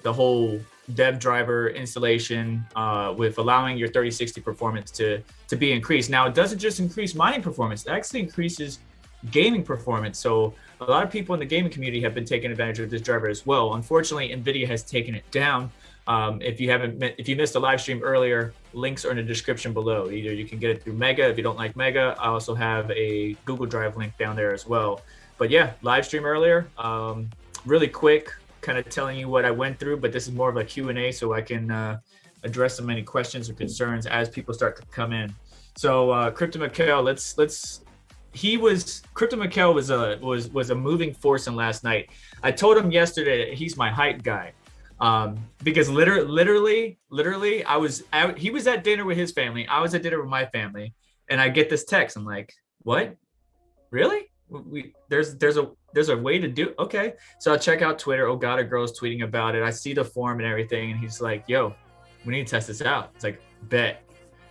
the whole dev driver installation with allowing your 3060 performance to be increased. Now, it doesn't just increase mining performance; it actually increases gaming performance. So a lot of people in the gaming community have been taking advantage of this driver as well. Unfortunately, NVIDIA has taken it down. If you missed a live stream earlier, links are in the description below. Either you can get it through Mega if you don't like Mega. I also have a Google Drive link down there as well. But yeah, live stream earlier. Really quick, kind of telling you what I went through, but this is more of a Q&A, so I can address some many questions or concerns as people start to come in. So Crypto Mikhail, Crypto Mikhail was a moving force in last night. I told him yesterday that he's my hype guy. Because literally, he was at dinner with his family. I was at dinner with my family, and I get this text. I'm like, what? Really? There's a way to do. Okay. So I check out Twitter. Oh God, a girl's tweeting about it. I see the form and everything. And he's like, yo, we need to test this out. It's like, bet.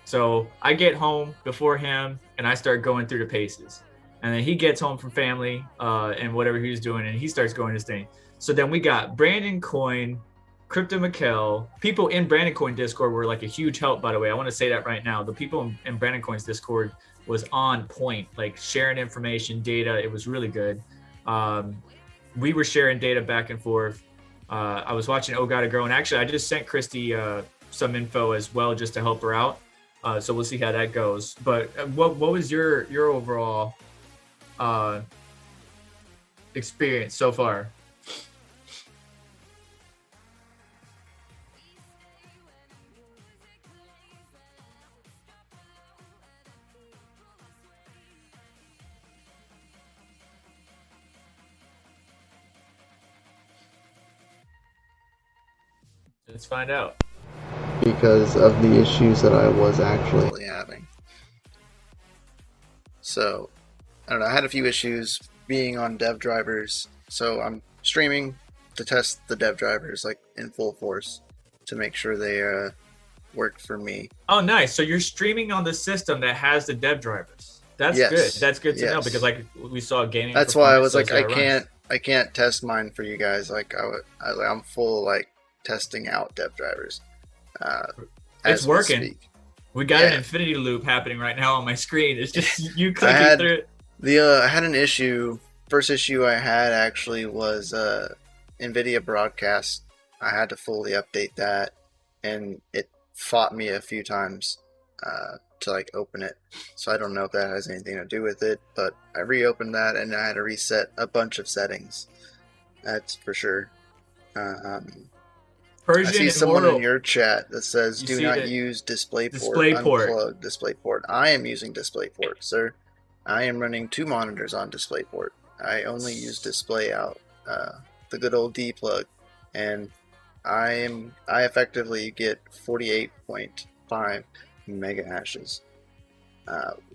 So I get home before him and I start going through the paces. And then he gets home from family and whatever he was doing, and he starts going his thing. So then we got Brandon Coin, Crypto Mikhail. People in Brandon Coin Discord were like a huge help, by the way. I want to say that right now. The people in Brandon Coin's Discord was on point, like sharing information, data. It was really good. We were sharing data back and forth. I was watching Oh Gotta Grow, and actually I just sent Christy some info as well just to help her out. So we'll see how that goes. But what was your overall experience so far? Let's find out. Because of the issues that I was actually having. So, I don't know, I had a few issues being on dev drivers, so I'm streaming to test the dev drivers like in full force to make sure they work for me. Oh, nice. So you're streaming on the system that has the dev drivers. That's good. That's good to know, because like we saw gaming. That's why I was like, I can't test mine for you guys. Like I'm full like testing out dev drivers. It's working. We got an infinity loop happening right now on my screen. It's just you clicking through it. I had an issue. First issue I had actually was NVIDIA broadcast. I had to fully update that, and it fought me a few times to like open it. So I don't know if that has anything to do with it, but I reopened that and I had to reset a bunch of settings. That's for sure. I see someone in your chat that says, do not use DisplayPort. Unplug DisplayPort. I am using DisplayPort, sir. I am running 2 monitors on DisplayPort. I only use display out, the good old D plug, and I effectively get 48.5 mega hashes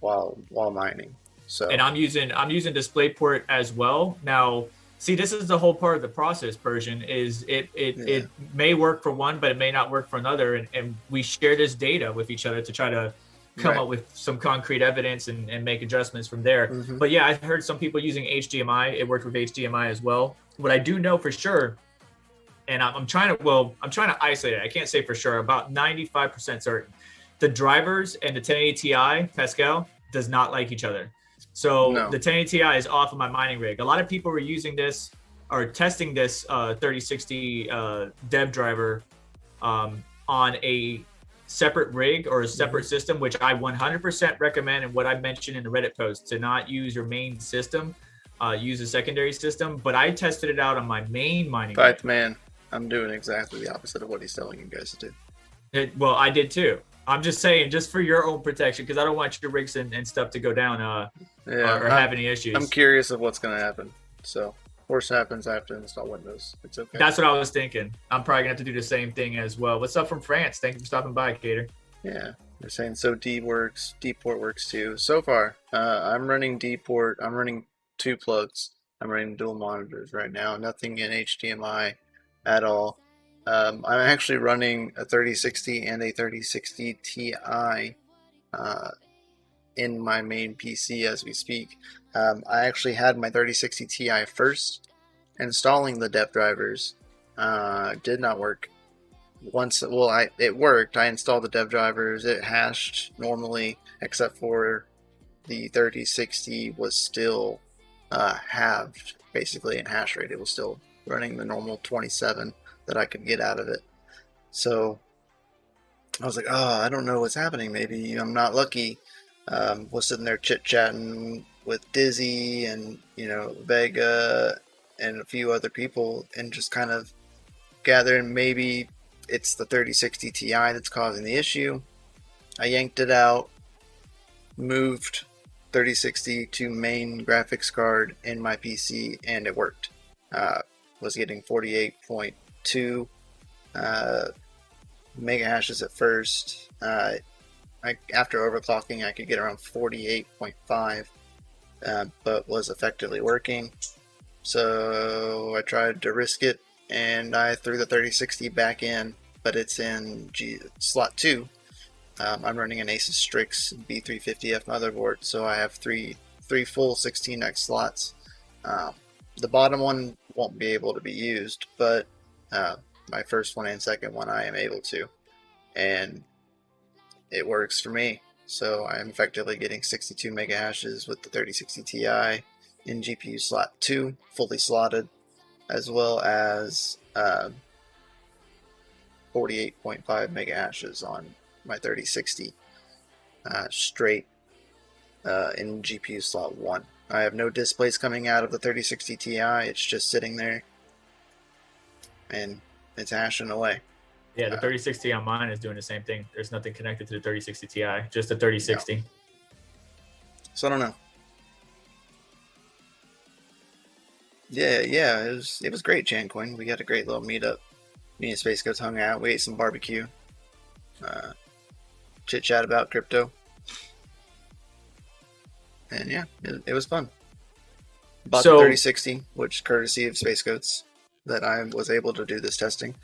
while mining. So, and I'm using DisplayPort as well. Now, see, this is the whole part of the process, Persian, is it may work for one, but it may not work for another. And we share this data with each other to try to come up with some concrete evidence and make adjustments from there. Mm-hmm. But yeah, I heard some people using HDMI. It worked with HDMI as well. What I do know for sure, and I'm trying to isolate it. I can't say for sure, about 95% certain. The drivers and the 1080 Ti, Pascal, does not like each other. So the 1080 Ti is off of my mining rig. A lot of people were using this or testing this 3060 dev driver on a separate rig or a separate system, which I 100% recommend. And what I mentioned in the Reddit post, to not use your main system, use a secondary system. But I tested it out on my main mining rig. Man, I'm doing exactly the opposite of what he's telling you guys to do. Well, I did too. I'm just saying, just for your own protection, because I don't want your rigs and stuff to go down or have any issues. I'm curious of what's going to happen. So, worst happens, I have to install Windows. It's okay. That's what I was thinking. I'm probably going to have to do the same thing as well. What's up from France? Thank you for stopping by, Cater. Yeah, they're saying so D-port works too. So far, I'm running D-port. I'm running 2 plugs. I'm running dual monitors right now. Nothing in HDMI at all. I'm actually running a 3060 and a 3060 Ti in my main PC as we speak. I actually had my 3060 Ti first, installing the dev drivers, Did not work. It worked. I installed the dev drivers. It hashed normally, except for the 3060 was still halved basically in hash rate. It was still running the normal 27 that I could get out of it. So I was like, oh, I don't know what's happening. Maybe I'm not lucky. Was sitting there chit-chatting with Dizzy and, Vega and a few other people, and just kind of gathering maybe it's the 3060 Ti that's causing the issue. I yanked it out, moved 3060 to main graphics card in my PC, and it worked. Was getting 48.2 mega hashes at first. After overclocking, I could get around 48.5, but was effectively working. So I tried to risk it, and I threw the 3060 back in, but it's in slot 2. I'm running an Asus Strix B350F motherboard, so I have three full 16x slots. The bottom one won't be able to be used, but my first one and second one I am able to, and it works for me. So I'm effectively getting 62 mega hashes with the 3060 Ti in GPU slot 2, fully slotted, as well as 48.5 mega hashes on my 3060 straight in GPU slot 1. I have no displays coming out of the 3060 Ti. It's just sitting there, and it's hashing away. Yeah, the 3060 on mine is doing the same thing. There's nothing connected to the 3060 Ti, just the 3060. No. So I don't know. Yeah, it was great, Jancoin. We had a great little meetup. Me and Space Goats hung out. We ate some barbecue. Chit chat about crypto. And yeah, it was fun. Bought the 3060, which courtesy of Space Goats, that I was able to do this testing.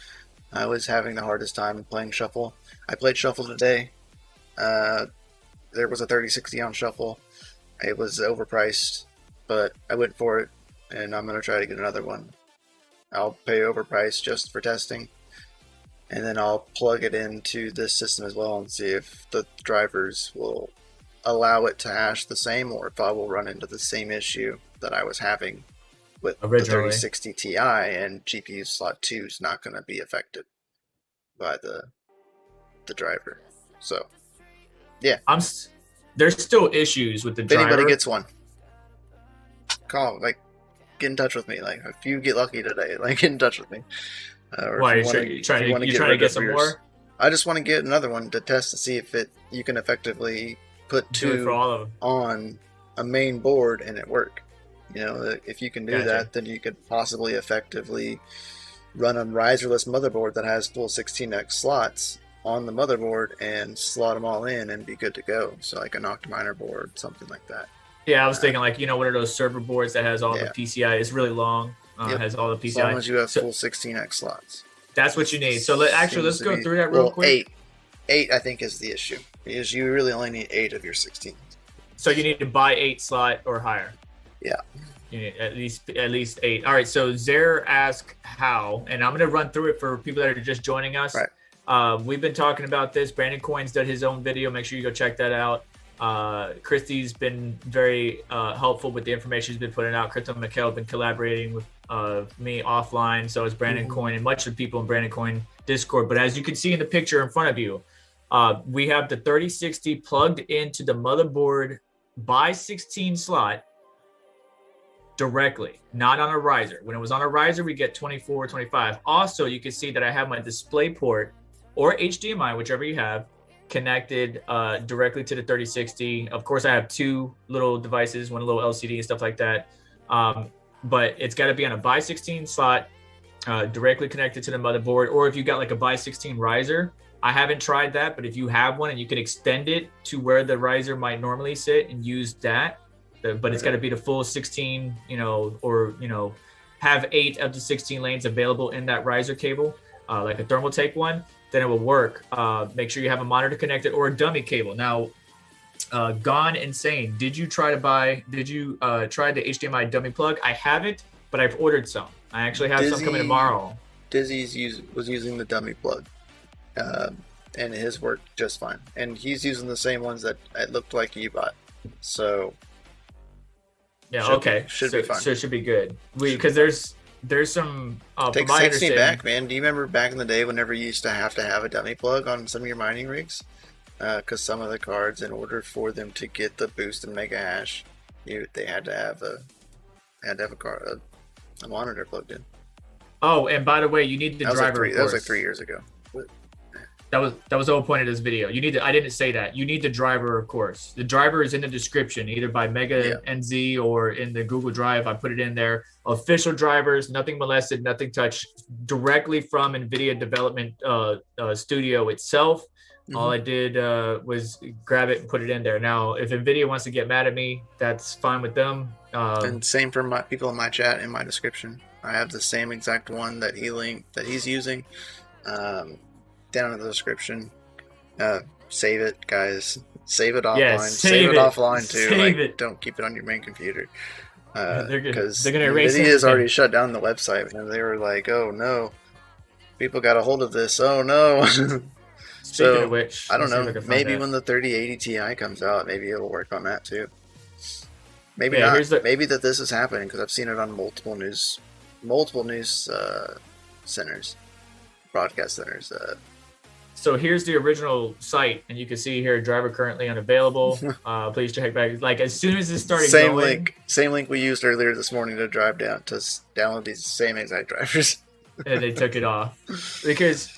I was having the hardest time playing Shuffle. I played Shuffle today. There was a 3060 on Shuffle. It was overpriced, but I went for it, and I'm going to try to get another one. I'll pay overpriced just for testing, and then I'll plug it into this system as well and see if the drivers will allow it to hash the same, or if I will run into the same issue that I was having with the 3060 Ti, and GPU slot 2 is not going to be affected by the driver. So, yeah. There's still issues with the driver. If anybody gets one, call, get in touch with me. If you get lucky today, get in touch with me. Why, you trying to get some more? I just want to get another one to test to see if you can effectively put two on a main board and it work. If you can do that, then you could possibly effectively run a riserless motherboard that has full 16x slots on the motherboard and slot them all in and be good to go. So like an DCAminer board, something like that. Yeah, I was thinking one of those server boards that has all the PCI. It's really long. Has all the PCI. As long as you have full 16x slots. That's what you need. So let's go through that real quick. 8 I think is the issue, because you really only need 8 of your 16. So you need to buy 8 slot or higher. Yeah. You need at least 8. All right. So Zer asked how, and I'm going to run through it for people that are just joining us. Right. We've been talking about this. Brandon Coyne's done his own video. Make sure you go check that out. Christy's been very helpful with the information he's been putting out. Crypto Mikhail has been collaborating with me offline. So is Brandon Coyne and much of the people in Brandon Coyne Discord. But as you can see in the picture in front of you, we have the 3060 plugged into the motherboard by 16 slot directly, not on a riser. When it was on a riser, we get 24, 25. Also, you can see that I have my display port or HDMI, whichever you have, connected directly to the 3060. Of course, I have 2 little devices, one little LCD and stuff like that. But it's got to be on a by 16 slot, directly connected to the motherboard. Or if you got a by 16 riser, I haven't tried that, but if you have one and you can extend it to where the riser might normally sit and use that, but it's got to be the full 16, or have 8 of the 16 lanes available in that riser cable, like a Thermaltake one, then it will work. Make sure you have a monitor connected or a dummy cable. Now, Gone Insane, did you try the HDMI dummy plug? I haven't, but I've ordered some. I actually have some coming tomorrow. was using the dummy plug, and his worked just fine. And he's using the same ones that it looked like you bought. So yeah, should be fine. So it should be good. Because there's some. Takes me back, man. Do you remember back in the day whenever you used to have a dummy plug on some of your mining rigs? Because some of the cards, in order for them to get the boost and mega hash, they had to have a monitor plugged in. Oh, and by the way, you need the driver. That was like 3 years ago. That was the whole point of this video. You need I didn't say that. You need the driver, of course. The driver is in the description, either by Mega NZ or in the Google Drive. I put it in there. Official drivers, nothing molested, nothing touched, directly from NVIDIA Development Studio itself. Mm-hmm. All I did was grab it and put it in there. Now, if NVIDIA wants to get mad at me, that's fine with them. And same for my people in my chat, in my description. I have the same exact one that he's using. Down in the description. Save it, guys. Save it offline. Yes, save it offline too. Don't keep it on your main computer. Because NVIDIA's already shut down the website, and they were like, "Oh no, people got a hold of this. Oh no." Speaking of which, I don't know. Maybe when the 3080 Ti comes out, maybe it'll work on that too. Maybe not. Maybe that this is happening because I've seen it on multiple news centers, broadcast centers. So here's the original site, and you can see here, driver currently unavailable. Please check back. Like as soon as it started same link we used earlier this morning to drive down to download these same exact drivers. And they took it off because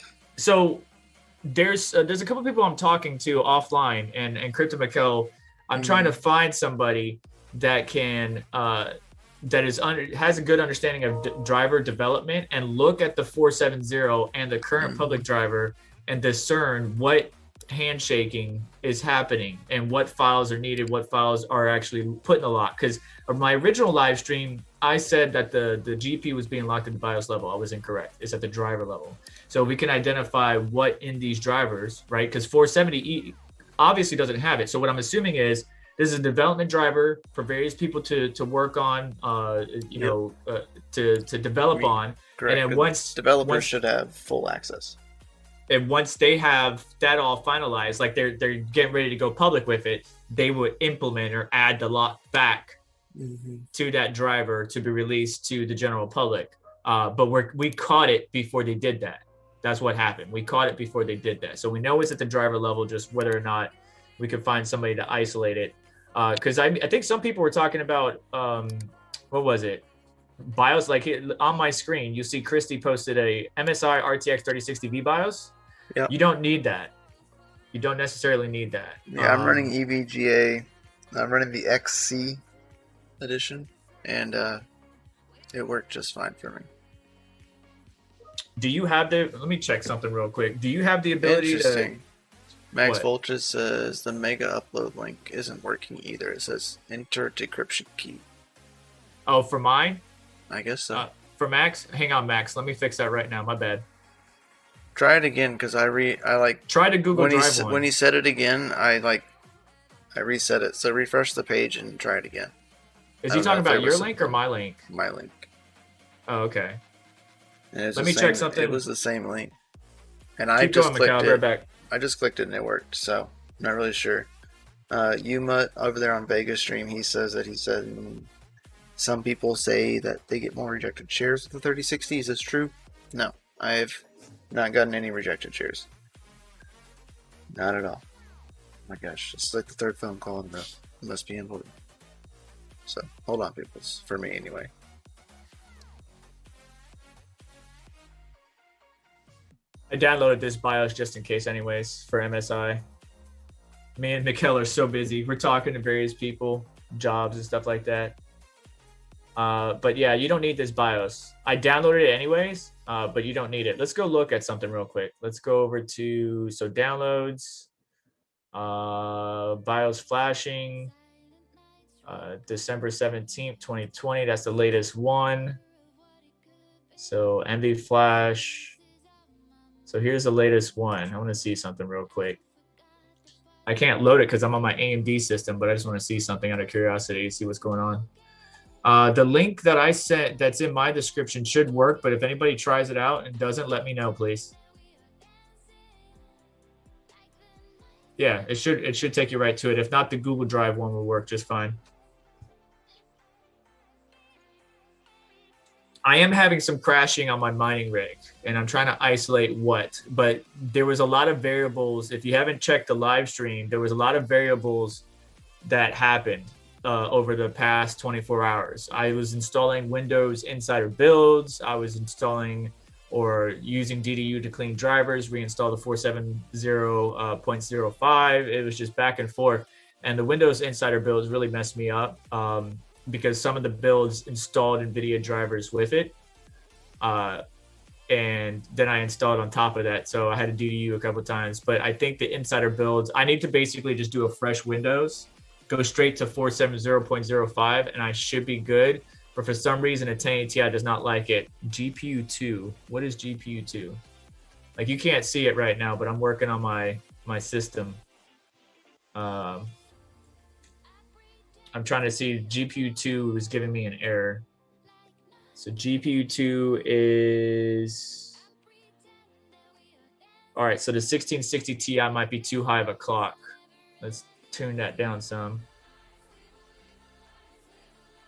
there's a couple people I'm talking to offline, and Crypto Mikkel, I'm trying to find somebody that can has a good understanding of driver development and look at the 470 and the current public driver and discern what handshaking is happening and what files are needed, what files are actually put in the lock. Because my original live stream, I said that the GPU was being locked at the BIOS level. I was incorrect. It's at the driver level. So we can identify what in these drivers, right? Because 470E obviously doesn't have it. So what I'm assuming is this is a development driver for various people to work on, to develop on. Correct. And then once developers should have full access. And once they have that all finalized, like they're getting ready to go public with it, they would implement or add the lock back to that driver to be released to the general public. But we caught it before they did that. That's what happened. We caught it before they did that. So we know it's at the driver level, just whether or not we could find somebody to isolate it. Because I think some people were talking about, what was it? BIOS, like on my screen, you see Christy posted a MSI RTX 3060 BIOS. Yeah. You don't need that. You don't necessarily need that. Yeah, I'm running EVGA. I'm running the XC edition, and it worked just fine for me. Do you have let me check something real quick. Do you have the ability to... Max Voltage says the mega upload link isn't working either. It says enter decryption key. Oh, for mine? I guess so. For Max? Hang on, Max. Let me fix that right now. My bad. Try it again, because I try to Google Drive one. When he said it again, I reset it. So refresh the page and try it again. Is he talking about your link or my link? My link. Oh, okay. Let me check something. It was the same link. And I just clicked it. Right back. I just clicked it and it worked, so I'm not really sure. Yuma over there on Vegas stream, he said some people say that they get more rejected shares with the 3060. Is this true? No, I've not gotten any rejected shares. Not at all. Oh my gosh, it's like the third phone call in the it must be important. So hold on, people. It's for me anyway. I downloaded this BIOS just in case anyways for MSI. Me and Mikkel are so busy. We're talking to various people, jobs and stuff like that. But yeah, you don't need this BIOS. I downloaded it anyways, but you don't need it. Let's go look at something real quick. Let's go over to, downloads, BIOS flashing, December 17th, 2020. That's the latest one. So NV Flash. So here's the latest one. I want to see something real quick. I can't load it because I'm on my AMD system, but I just want to see something out of curiosity, see what's going on. The link that I sent that's in my description should work, but if anybody tries it out and doesn't, let me know, please. Yeah, it should take you right to it. If not, the Google Drive one will work just fine. I am having some crashing on my mining rig, and I'm trying to isolate what, but there was a lot of variables. If you haven't checked the live stream, there was a lot of variables that happened over the past 24 hours. I was installing Windows Insider builds. I was installing or using DDU to clean drivers, reinstall the 470.05. It was just back and forth. And the Windows Insider builds really messed me up. Because some of the builds installed NVIDIA drivers with it. And then I installed on top of that. So I had to DDU a couple of times. But I think the insider builds, I need to basically just do a fresh Windows, go straight to 470.05, and I should be good. But for some reason, a 1080 Ti does not like it. GPU 2. What is GPU 2? Like, you can't see it right now, but I'm working on my system. I'm trying to see. GPU 2 is giving me an error. So GPU 2 is... All right, so the 1660 Ti might be too high of a clock. Let's tune that down some.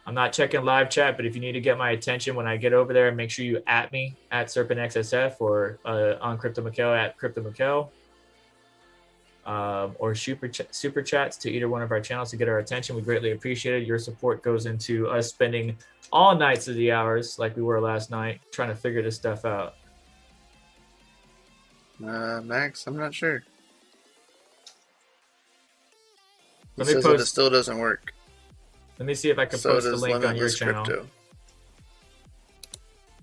I'm not checking live chat, but if you need to get my attention when I get over there, make sure you at me at SerpentXSF or on Crypto Mikkel at Crypto Mikkel. Or super chats to either one of our channels to get our attention. We greatly appreciate it. Your support goes into us spending all nights of the hours like we were last night trying to figure this stuff out. Max, I'm not sure. Let me post. It still doesn't work. Let me see if I can post the link on your channel. Crypto.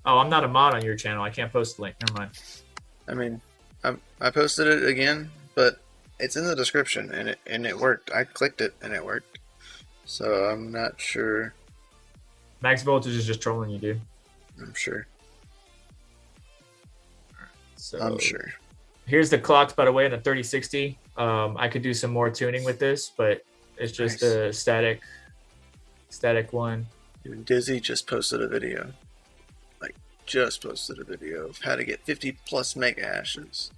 Oh, I'm not a mod on your channel. I can't post the link. Never mind. I mean, I posted it again, but it's in the description, and it worked. I clicked it, and it worked. So I'm not sure. Max Voltage is just trolling you, dude. I'm sure. So I'm sure. Here's the clocks, by the way, in the 3060. I could do some more tuning with this, but it's just a static one. Even Dizzy just posted a video. Just posted a video of how to get 50 plus mega hashes.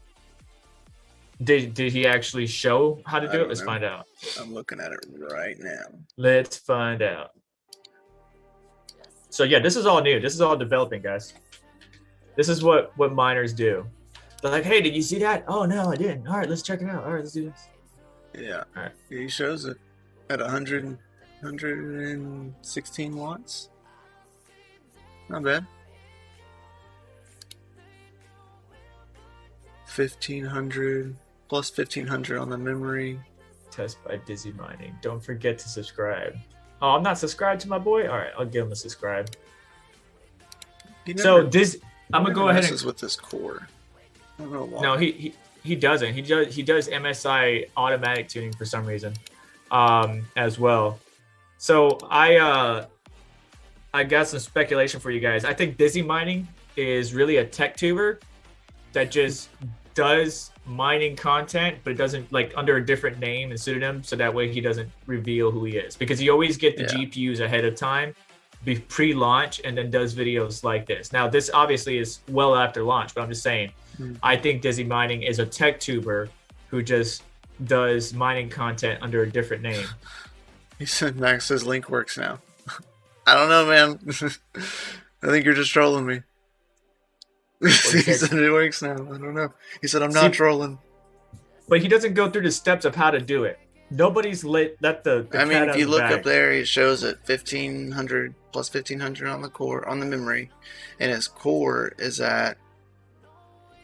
Did he actually show how to do it? Let's find out. I'm looking at it right now. Let's find out. So yeah, this is all new. This is all developing, guys. This is what miners do. They're like, hey, did you see that? Oh no, I didn't. All right, let's check it out. All right, let's do this. Yeah. All right. He shows it at 116 watts. Not bad. 1500 plus 1500 on the memory. Test by Dizzy Mining. Don't forget to subscribe. Oh, I'm not subscribed to my boy. All right, I'll give him a subscribe. So this, I'm gonna go ahead and with this core. I don't know why. No, he doesn't. He does MSI automatic tuning for some reason, as well. So I got some speculation for you guys. I think Dizzy Mining is really a tech tuber that just does mining content, but it doesn't, like, under a different name and pseudonym, so that way he doesn't reveal who he is, because he always get the GPUs ahead of time, pre-launch, and then does videos like this. Now this obviously is well after launch, but I'm just saying, I think Dizzy Mining is a tech tuber who just does mining content under a different name. He said Max's link works now. I don't know, man. I think you're just trolling me. He said it works now. I don't know. He said I'm not trolling. But he doesn't go through the steps of how to do it. Nobody's lit. I mean, if you look up there, it shows it 1500 plus 1500 on the core, on the memory, and his core is at.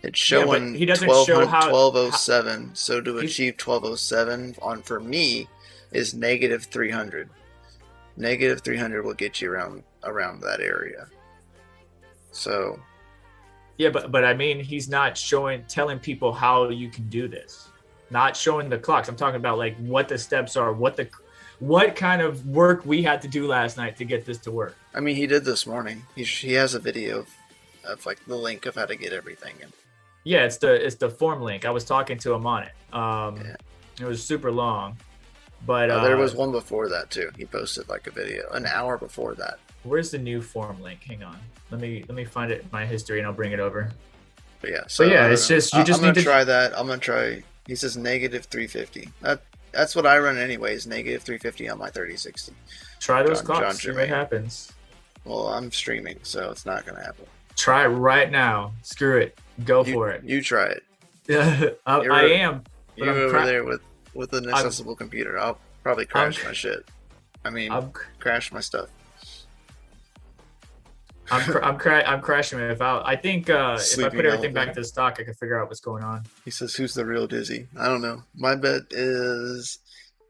It's showing he doesn't show how 1207. So to achieve 1207 on for me is negative 300. Negative 300 will get you around that area. So. Yeah, but I mean, he's not telling people how you can do this. Not showing the clocks. I'm talking about, like, what the steps are, what kind of work we had to do last night to get this to work. I mean, he did this morning. He has a video of like the link of how to get everything in. Yeah, it's the form link. I was talking to him on it. It was super long. But there was one before that too. He posted like a video an hour before that. Where's the new form link? Hang on. Let me find it in my history and I'll bring it over. But yeah, so it's just you just I'm need to try that. I'm gonna try. He says negative 350. That's what I run anyways. Negative 350 on my 3060. Try those clocks. See what happens. Well, I'm streaming, so it's not gonna happen. Try it right now. Screw it. Go for it. You try it. I am. You're over there with an accessible computer. I'll probably crash my shit. Crash my stuff. I'm crashing it. I think if I put everything back to stock, I can figure out what's going on. He says, "Who's the real Dizzy?" I don't know. My bet is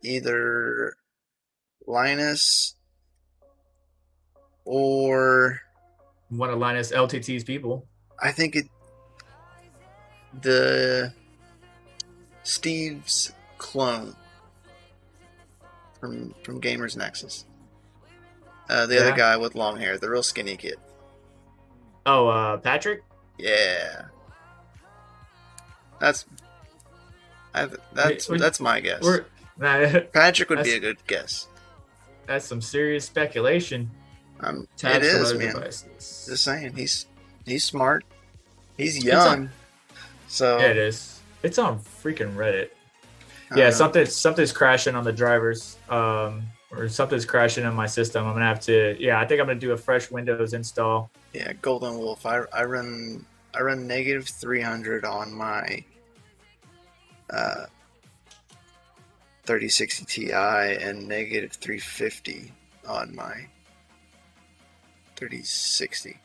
either Linus or one of Linus LTT's people. I think the Steve's clone from Gamers Nexus. The other guy with long hair, the real skinny kid. Oh, Patrick? Yeah. That's my guess. Patrick would be a good guess. That's some serious speculation. It is, man. Devices. Just saying, he's smart. He's young. So yeah, it is. It's on freaking Reddit. Yeah, something's crashing on the drivers. Or something's crashing on my system. I'm gonna have to. Yeah, I think I'm gonna do a fresh Windows install. Yeah, Golden Wolf. I run negative 300 on my 3060 Ti and negative 350 on my 3060.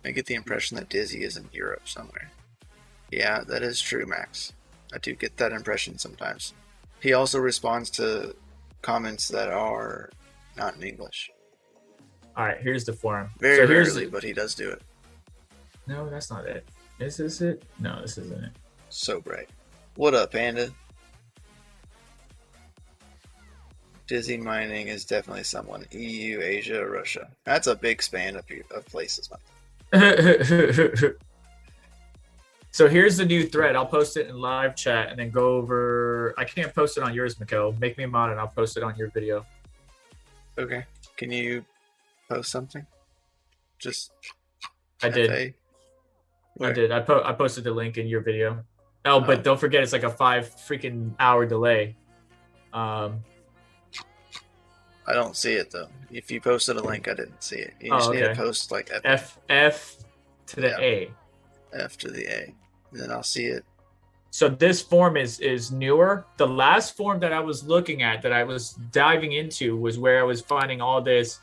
I get the impression that Dizzy is in Europe somewhere. Yeah, that is true, Max. I do get that impression sometimes. He also responds to comments that are not in English. All right, here's the forum. Very rarely, but he does do it. No, that's not it. Is this it? No, this isn't it. So bright. What up, Panda? Dizzy Mining is definitely someone. EU, Asia, Russia. That's a big span of places. So here's the new thread. I'll post it in live chat and then go over. I can't post it on yours, Mikkel. Make me a mod and I'll post it on your video. Okay. Can you post something? Just. I did. I did. I posted the link in your video. Oh, but don't forget, it's like a 5 freaking hour delay. I don't see it though. If you posted a link, I didn't see it. You just need to post like F to the A. F to the A. Then I'll see it. So this form is newer. The last form that I was looking at, that I was diving into, was where I was finding all this.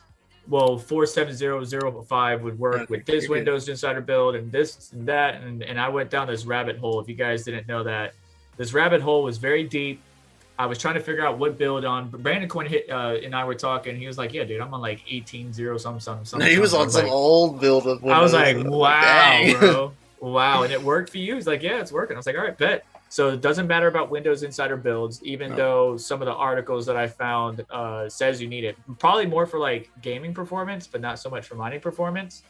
Well, 47005 would work with this Windows Insider build and this and that, and I went down this rabbit hole. If you guys didn't know that, this rabbit hole was very deep. I was trying to figure out what build on. But Brandon Coin and I were talking. He was like, "Yeah, dude, I'm on like 18.0 something." He was on some old build of Windows. I was like, "Wow, bro, wow!" And it worked for you. He's like, "Yeah, it's working." I was like, "All right, bet." So it doesn't matter about Windows Insider builds, even though some of the articles that I found says you need it. Probably more for like gaming performance, but not so much for mining performance.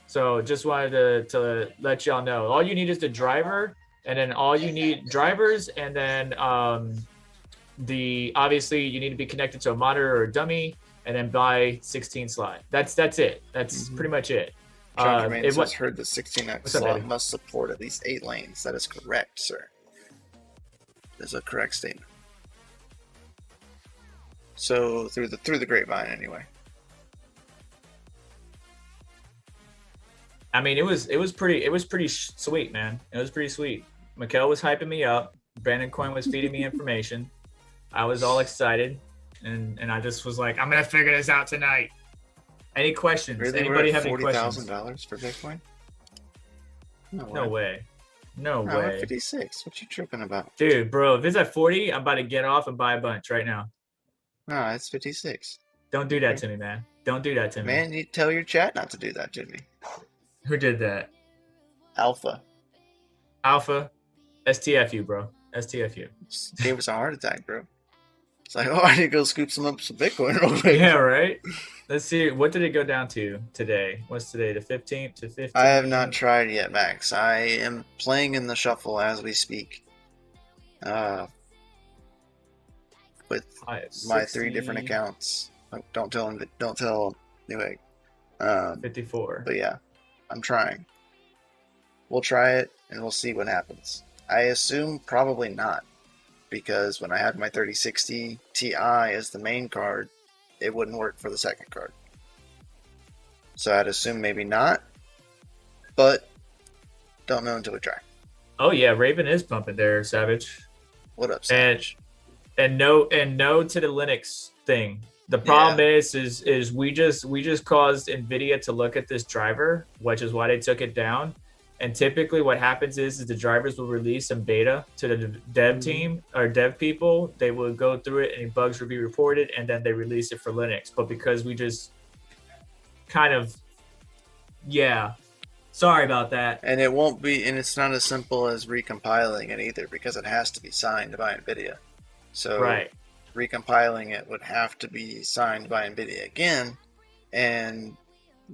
So just wanted to let y'all know. All you need is the driver, and then all you need drivers, and then obviously you need to be connected to a monitor or a dummy, and then buy 16 slot. That's it. That's pretty much it. It was heard the 16x slot must support at least 8 lanes. That is correct, sir. Is a correct statement. So through the grapevine, anyway. I mean, it was pretty sweet, man. It was pretty sweet. Mikkel was hyping me up. Brandon Coin was feeding me information. I was all excited, and I just was like, I'm gonna figure this out tonight. Any questions? Really? Anybody have any questions? $40,000 for Bitcoin? No way. No way. 56. What you tripping about? Dude, bro, if it's at 40, I'm about to get off and buy a bunch right now. No, it's 56. Don't do that to me, man. Don't do that to me. Man, you tell your chat not to do that to me. Who did that? Alpha. STFU, bro. STFU. Gave us a heart attack, bro. It's like, I need to go scoop some Bitcoin real quick. Yeah, right. Let's see. What did it go down to today? What's today? The 15th to 15th? I have not tried yet, Max. I am playing in the shuffle as we speak. With my 3 different accounts. Don't tell him. Don't tell Newegg. 54. But yeah, I'm trying. We'll try it and we'll see what happens. I assume probably not, because when I had my 3060 Ti as the main card, it wouldn't work for the second card. So I'd assume maybe not, but don't know until we try. Oh yeah, Raven is pumping there, Savage. What up, Savage? And no to the Linux thing. The problem is we just caused NVIDIA to look at this driver, which is why they took it down. And typically what happens is the drivers will release some beta to the dev team or dev people. They will go through it, and bugs will be reported, and then they release it for Linux. But because we just kind of, sorry about that. And it won't be, and it's not as simple as recompiling it either, because it has to be signed by NVIDIA. So recompiling it would have to be signed by NVIDIA again, and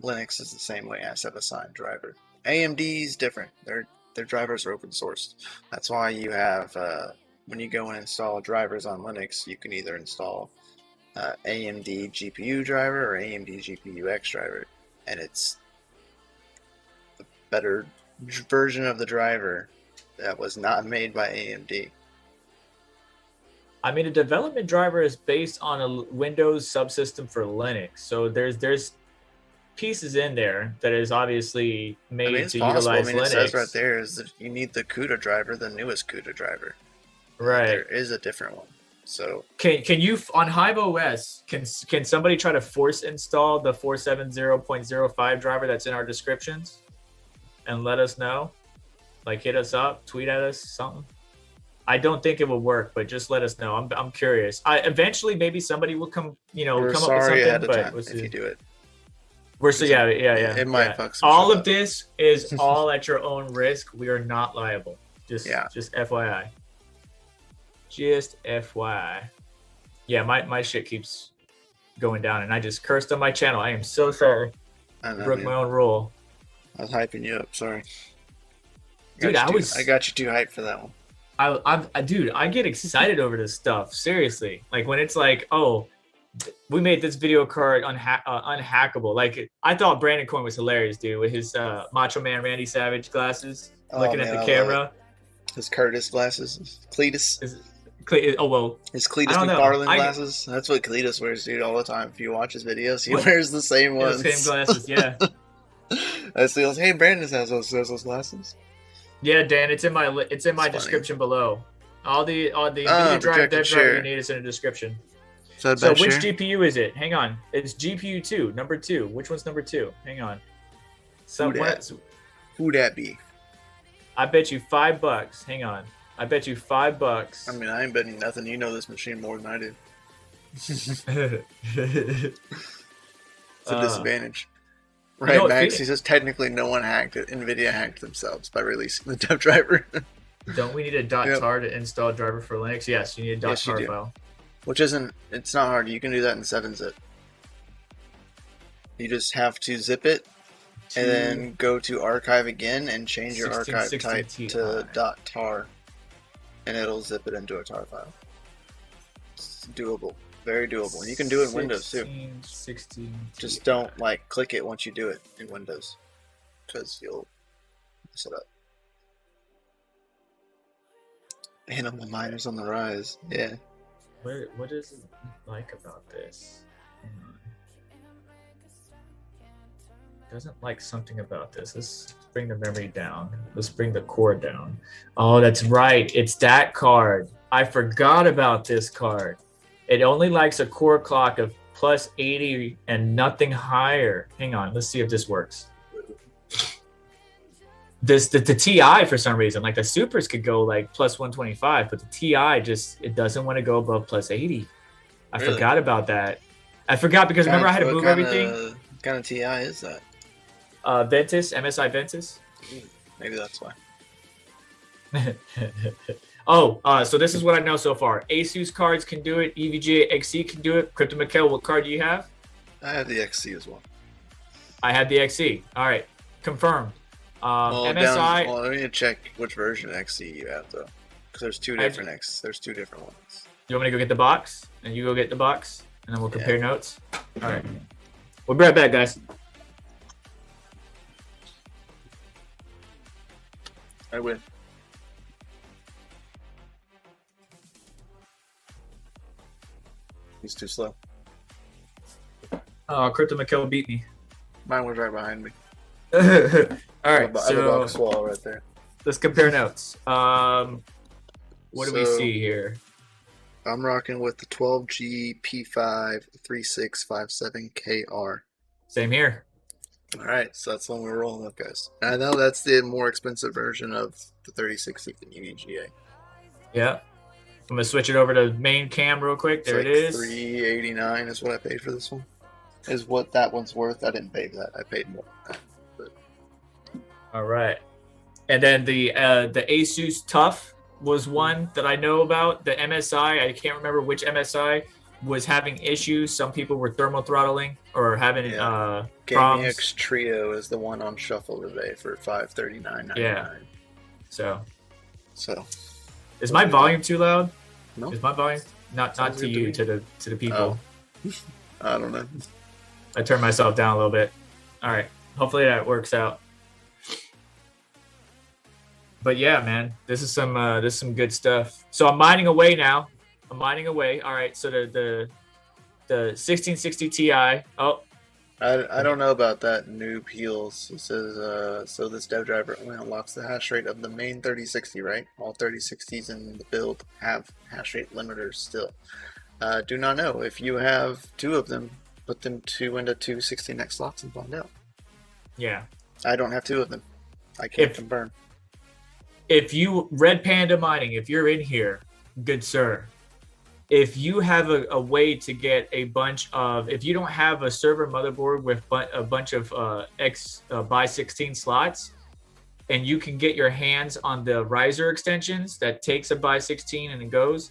Linux is the same way. It has to have a signed driver. AMD is different. Their drivers are open sourced. That's why you have, when you go and install drivers on Linux, you can either install AMD GPU driver or AMD GPU X driver, and it's a better version of the driver that was not made by AMD. I mean, the development driver is based on a Windows subsystem for Linux, so there's pieces in there that is obviously made to utilize Linux. It says right there is that you need the CUDA driver, the newest CUDA driver. Right. There is a different one. So can you on HiveOs can somebody try to force install the 470.05 driver that's in our descriptions and let us know? Like hit us up, tweet at us, something. I don't think it will work, but just let us know. I'm curious. Eventually maybe somebody will come up with something, but if you do it. It might fuck some all of up. This is all at your own risk. We are not liable. Just FYI. Just FYI. Yeah, my shit keeps going down, and I just cursed on my channel. I am so sorry. I broke my own rule. I was hyping you up. Sorry, dude. I got you too hyped for that one. Dude, I get excited over this stuff. Seriously, like when it's like, oh, we made this video card unhackable. Like I thought Brandon Coin was hilarious, dude, with his Macho Man Randy Savage glasses, looking at the camera. His Curtis glasses, Cletus. His Cletus McFarlane glasses. That's what Cletus wears, dude, all the time. If you watch his videos, he wears the same ones. The same glasses, yeah. I see. Hey, Brandon has those glasses. Yeah, Dan, it's in my description below. All the video drive dev driver you need is in the description. So which GPU is it? Hang on. It's GPU 2, number 2. Which one's number 2? Hang on. Who that be? I bet you $5. Hang on. I bet you $5. I mean, I ain't betting nothing. You know this machine more than I do. It's a disadvantage. Right, Max? He says technically no one hacked it. NVIDIA hacked themselves by releasing the dev driver. Don't we need a .tar to install driver for Linux? Yes, you need a .tar file. Which it's not hard. You can do that in 7-zip. You just have to zip it and then go to archive again and change your archive type to .tar, and it'll zip it into a tar file. It's doable. Very doable. And you can do it in Windows too. Just don't click it once you do it in Windows, because you'll mess it up. Animal miners on the rise. Yeah. What is it like about this? Doesn't like something about this. Let's bring the memory down. Let's bring the core down. Oh, that's right. It's that card. I forgot about this card. It only likes a core clock of plus 80 and nothing higher. Hang on. Let's see if this works. The TI for some reason, like the supers could go like plus 125, but the TI it doesn't want to go above plus 80. I forgot about that. I forgot because remember I had to move everything. What kind of TI is that? Ventus, MSI Ventus. Maybe that's why. So this is what I know so far. Asus cards can do it. EVGA XC can do it. Crypto Mikhail, what card do you have? I have the XC as well. I have the XC. All right, confirmed. MSI. Well, I need to check which version of XC you have though, because there's two different X. There's two different ones. You want me to go get the box, and you go get the box, and then we'll compare notes. All right. We'll be right back, guys. I win. He's too slow. Crypto Mikhail beat me. Mine was right behind me. All right, I have a box wall right there. Let's compare notes. What do we see here? I'm rocking with the 12G P5 3657KR. Same here. All right, so that's the one we're rolling with, guys. And I know that's the more expensive version of the 3060 than EVGA. Yeah. I'm going to switch it over to main cam real quick. There it is. $389 is what I paid for this one. Is what that one's worth. I didn't pay that. I paid more than that. But... All right. And then the Asus TUF was one that I know about. The MSI, I can't remember which MSI, was having issues. Some people were thermal throttling or having Gaming problems. X Trio is the one on shuffle today for $539.99. Yeah. So. Is What my volume too loud? No. Is my volume not to you, to the people? Oh. I don't know. I turned myself down a little bit. All right. Hopefully that works out. But yeah, man, this is some good stuff. So I'm mining away now. All right. So the 1660 Ti. Oh, I don't know about that. Noob Heals. It says so this dev driver only unlocks the hash rate of the main 3060, right? All 3060s in the build have hash rate limiters still. Do not know. If you have two of them, put them into two 16x slots and find out. Yeah. I don't have two of them. I can't confirm. If you Red Panda Mining, if you're in here, good sir, if you have a way to get a bunch of, if you don't have a server motherboard with a bunch of by 16 slots, and you can get your hands on the riser extensions that takes a by 16 and it goes,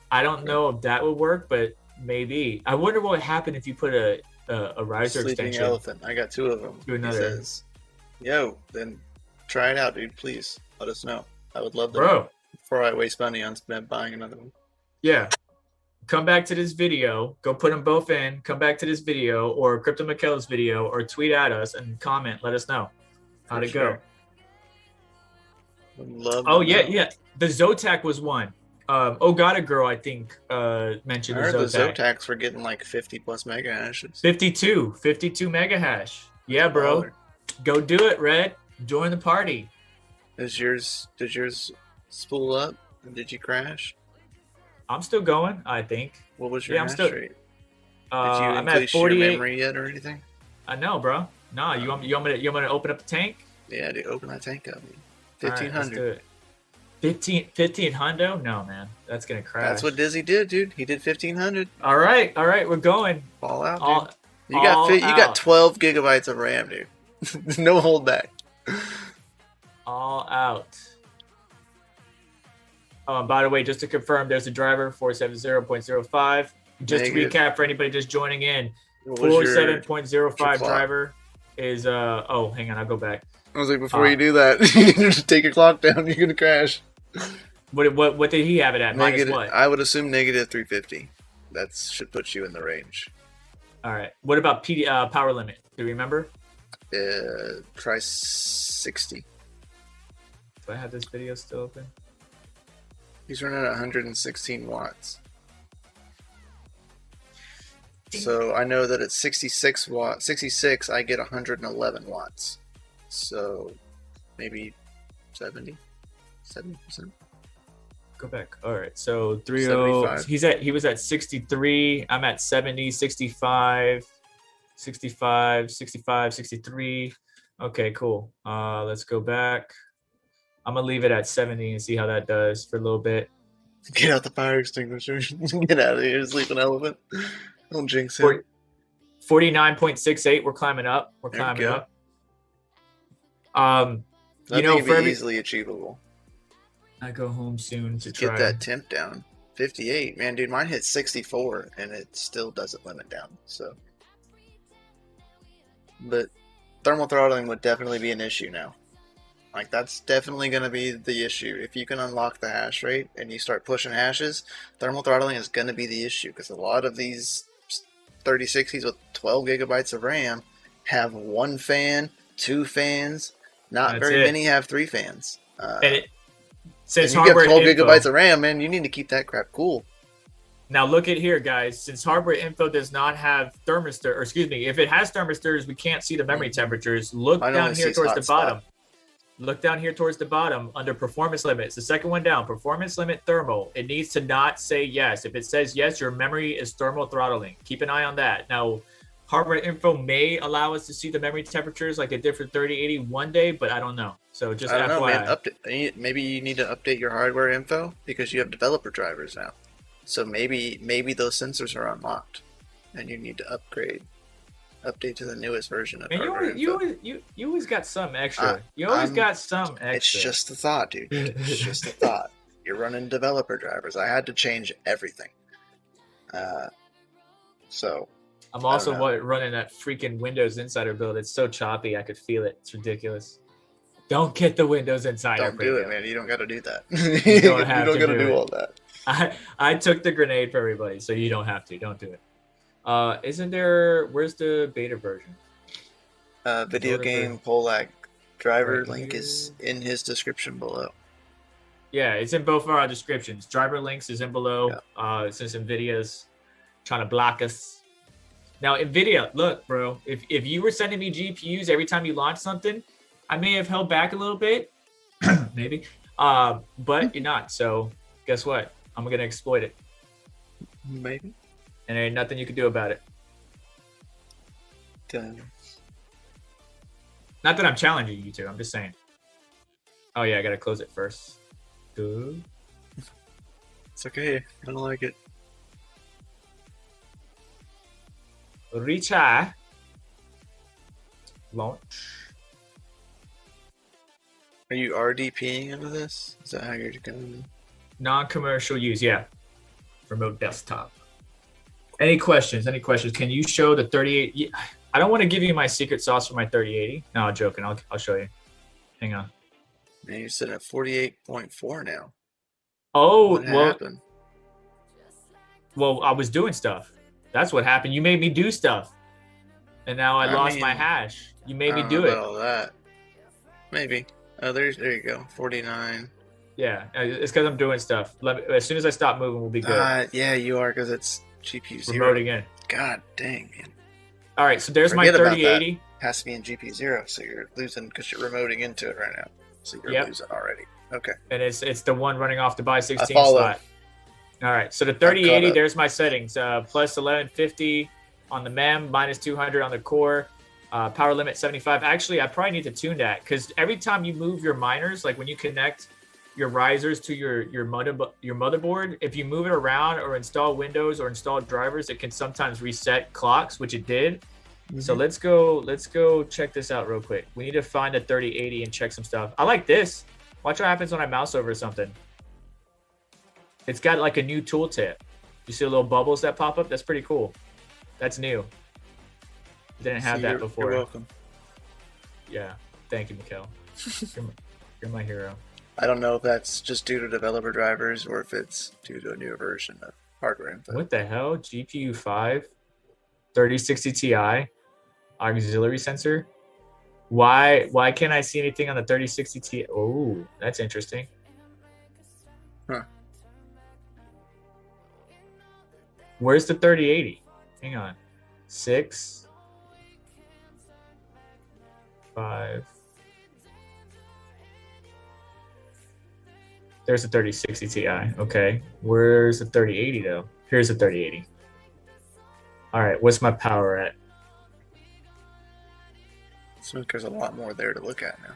I don't know if that would work, but maybe. I wonder what would happen if you put a riser Sleeping extension. Elephant. I got two of them. Do another. He says, yo, then try it out, dude. Please let us know. I would love that. Bro. Before I waste money on buying another one. Yeah. Come back to this video. Go put them both in. Come back to this video or Crypto Mikhail's video or tweet at us and comment. Let us know how'd it go. Yeah. The Zotac was one. Ogata Girl, I think, mentioned I heard the Zotac. The Zotacs were getting like 50 plus mega hashes. 52 mega hash. Yeah, bro. Go do it, Red. Join the party. Did yours spool up? And did you crash? I'm still going, I think. What was your hash rate? Did you I'm increase at 48. your memory yet or anything? I know, bro. No, you want me to open up the tank? Yeah, dude, open that tank up. 1500. 15 hundo? No, man. That's gonna crash. That's what Dizzy did, dude. He did 1500. All right, we're going. All out, dude. You got 12 gigabytes of RAM, dude. No holdback. All out. By the way, just to confirm, there's a driver 470.05. Just to recap for anybody just joining in, 470.05 driver is oh, hang on, I'll go back. I was like, before you do that, you just take your clock down. You're gonna crash. What did he have it at? Minus what? I would assume negative 350. That should put you in the range. All right. What about power limit? Do you remember? Try 60. Do I have this video still open? He's running at 116 watts. So I know that at 66 watts, 66, I get 111 watts. So maybe 70%. Go back. All right. So 30. He was at 63. I'm at 70, 65, 65, 65, 63. Okay, cool. Let's go back. I'm gonna leave it at 70 and see how that does for a little bit. Get out the fire extinguisher. Get out of here, sleeping elephant. Don't jinx him. 49.68. We're climbing up. We're climbing up. That easily achievable. I go home soon to try. Get that temp down. 58, man, dude. Mine hit 64, and it still doesn't limit down. So, but thermal throttling would definitely be an issue now. Like, that's definitely going to be the issue. If you can unlock the hash rate and you start pushing hashes, thermal throttling is going to be the issue, because a lot of these 3060s with 12 gigabytes of RAM have 1 fan, 2 fans. Not very many have 3 fans. And since you get 12 gigabytes of RAM, man, you need to keep that crap cool. Now look at here, guys. Since hardware info does not have thermistor, or excuse me, if it has thermistors, we can't see the memory temperatures. Look down here towards the bottom. Look down here towards the bottom under performance limits. The second one down, performance limit thermal. It needs to not say yes. If it says yes, your memory is thermal throttling. Keep an eye on that. Now, hardware info may allow us to see the memory temperatures like they did for 3080 one day, but I don't know. So just I don't know, man. FYI. Maybe you need to update your hardware info because you have developer drivers now. So maybe those sensors are unlocked, and you need to update to the newest version of hardware info. You always got some extra. You always got some extra. It's just a thought, dude. It's just a thought. You're running developer drivers. I had to change everything. So I'm also running that freaking Windows Insider build. It's so choppy. I could feel it. It's ridiculous. Don't get the Windows Insider. Don't do it, man. You don't got to do that. You don't got to do all that. I took the grenade for everybody, so you don't have to. Don't do it. Isn't there? Where's the beta version? Video game Polak driver link is in his description below. Yeah, it's in both of our descriptions. Driver links is in below. Yeah. Since NVIDIA's trying to block us. Now, NVIDIA, look, bro. If you were sending me GPUs every time you launch something, I may have held back a little bit, maybe. But you're not. So guess what? I'm gonna exploit it. Maybe. And there ain't nothing you can do about it. Not that I'm challenging you to. I'm just saying. Oh yeah, I gotta close it first. Good. It's okay. I don't like it. Retry. Launch. Are you RDPing into this? Is that how you're going? Non-commercial use, yeah. Remote desktop. Any questions? Any questions? Can you show the 38? I don't want to give you my secret sauce for my 3080. No, I'm joking. I'll show you. Hang on. Man, you're sitting at 48.4 now. Oh, what happened? Well, I was doing stuff. That's what happened. You made me do stuff, and now I lost my hash. You made me do it. All that. Maybe. Oh, there you go. 49. Yeah, it's because I'm doing stuff. As soon as I stop moving, we'll be good. Yeah, you are, because it's GPU 0. Remoting in. God dang, man. All right, so there's my 3080. Has to be in GPU 0, so you're losing because you're remoting into it right now. So you're losing already. Okay. And it's the one running off the by 16 slot. All right, so the 3080, there's my settings. Plus 1150 on the MEM, minus 200 on the core. Power limit 75. Actually, I probably need to tune that because every time you move your miners, like when you connect your risers to your motherboard, if you move it around or install Windows or install drivers, it can sometimes reset clocks, which it did. Mm-hmm. So let's go check this out real quick. We need to find a 3080 and check some stuff. I like this. Watch what happens when I mouse over something. It's got like a new tooltip. You see the little bubbles that pop up? That's pretty cool. That's new. Didn't have that before. You're welcome. Yeah. Thank you, Mikkel. You're my hero. I don't know if that's just due to developer drivers or if it's due to a newer version of hardware info. What the hell? GPU 5, 3060 Ti, auxiliary sensor. Why can't I see anything on the 3060 Ti? Oh, that's interesting. Huh. Where's the 3080? Hang on. 6, 5. There's a 3060 Ti. Okay. Where's the 3080 though? Here's the 3080. All right. What's my power at? So there's a lot more there to look at now.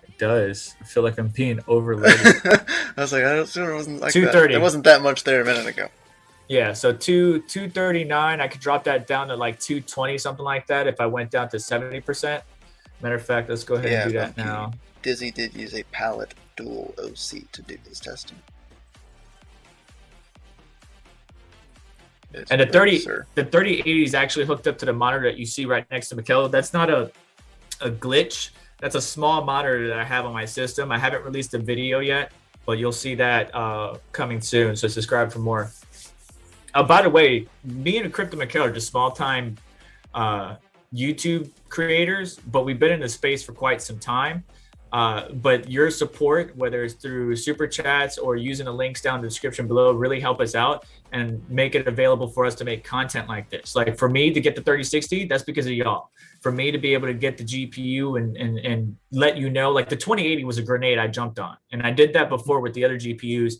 It does. I feel like I'm being overloaded. I was like, I assume it wasn't like 230. That. There wasn't that much there a minute ago. Yeah, so 239, I could drop that down to like 220, something like that, if I went down to 70%. Matter of fact, let's go ahead and do that now. Dizzy did use a palette dual OC to do this testing. And the 3080 is actually hooked up to the monitor that you see right next to Mikkel. That's not a glitch. That's a small monitor that I have on my system. I haven't released a video yet, but you'll see that coming soon. So subscribe for more. By the way, me and Crypto Mikkel are just small-time YouTube creators, but we've been in the space for quite some time. But your support, whether it's through super chats or using the links down in the description below, really help us out and make it available for us to make content like this. Like for me to get the 3060, that's because of y'all. For me to be able to get the GPU and let you know, like the 2080 was a grenade I jumped on. And I did that before with the other GPUs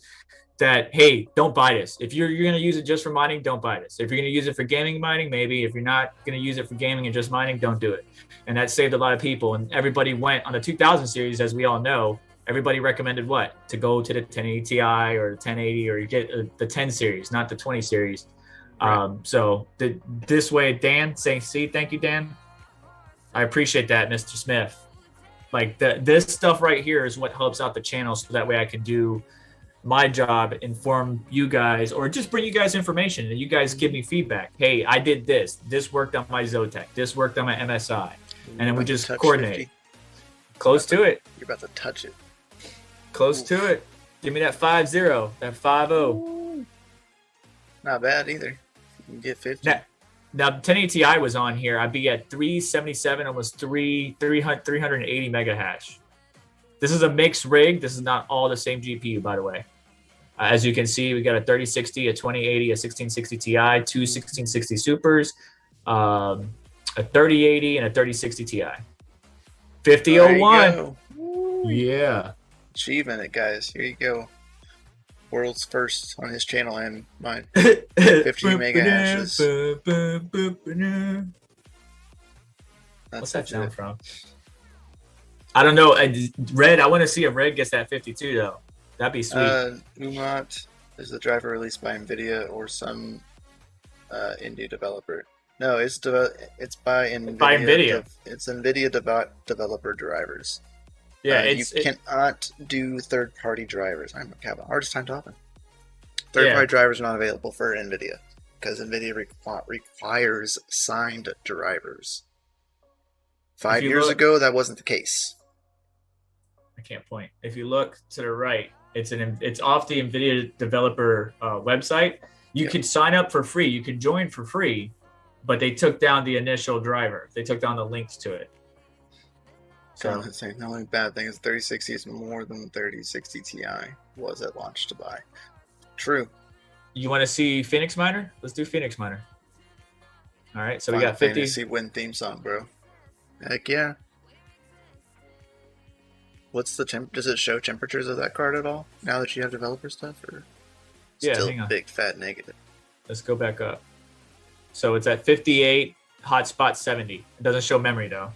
that, hey, don't buy this. If you're going to use it just for mining, don't buy this. If you're going to use it for gaming mining, maybe. If you're not going to use it for gaming and just mining, don't do it. And that saved a lot of people. And everybody went on the 2000 series, as we all know. Everybody recommended what? To go to the 1080 Ti or the 1080, or you get the 10 series, not the 20 series. Right. So this way, Dan, saying, see, thank you, Dan. I appreciate that, Mr. Smith. Like this stuff right here is what helps out the channel, so that way I can do my job, inform you guys, or just bring you guys information and you guys give me feedback. Hey, I did this. This worked on my Zotac. This worked on my MSI. And then we just coordinate. 50. Close to it. You're about to touch it. Close to it. Give me that 5-0, that 5-0. Not bad either. You can get 50. Now 1080 Ti was on here. I'd be at 377, almost 380 mega hash. This is a mixed rig. This is not all the same GPU, by the way. As you can see, we got a 3060, a 2080, a 1660 Ti, two 1660 Supers, a 3080, and a 3060 Ti. 5001. Yeah. Achieving it, guys. Here you go. World's first on his channel and mine. 50 mega hashes. What's that sound from? I don't know. Red, I want to see if Red gets that 52, though. That'd be sweet. Umont is the driver released by NVIDIA or some indie developer. No, it's by NVIDIA. By NVIDIA. It's NVIDIA developer drivers. Yeah, you cannot do third-party drivers. I'm having the hardest time talking. Third-party drivers are not available for NVIDIA because NVIDIA requires signed drivers. 5 years ago, that wasn't the case. I can't point. If you look to the right, it's off the NVIDIA developer website. You could sign up for free. You could join for free, but they took down the initial driver. They took down the links to it. So the only bad thing is 3060 is more than the 3060 Ti was at launch to buy. True. You want to see Phoenix Miner? Let's do Phoenix Miner. All right, so Final we got 50. Fantasy Win theme song, bro. Heck yeah. What's the does it show temperatures of that card at all now that you have developer stuff, or still hang on. Big fat negative? Let's go back up. So it's at 58, hotspot 70. It doesn't show memory though.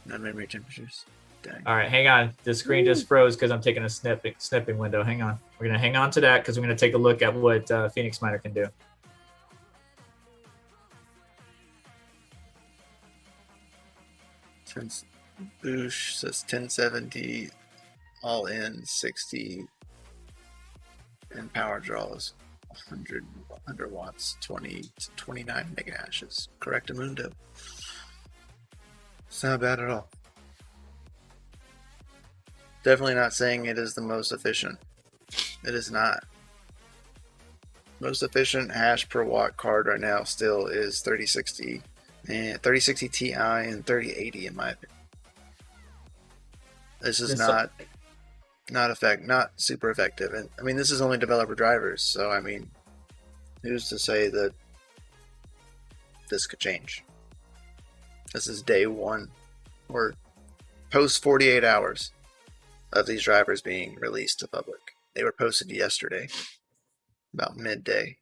Not memory temperatures. Dang. All right, hang on. The screen just froze because I'm taking a snipping window. Hang on. We're gonna hang on to that because we're gonna take a look at what Phoenix Miner can do. Since Boosh says 1070 all in 60 and power draws 100 watts 20 to 29 mega hashes. Correct Amundo. It's not bad at all. Definitely not saying it is the most efficient. It is not. Most efficient hash per watt card right now still is 3060 and 3060 Ti and 3080 in my opinion. This is not super effective. And I mean, this is only developer drivers, so I mean, who's to say that this could change? This is day one or post 48 hours of these drivers being released to public. They were posted yesterday, about midday.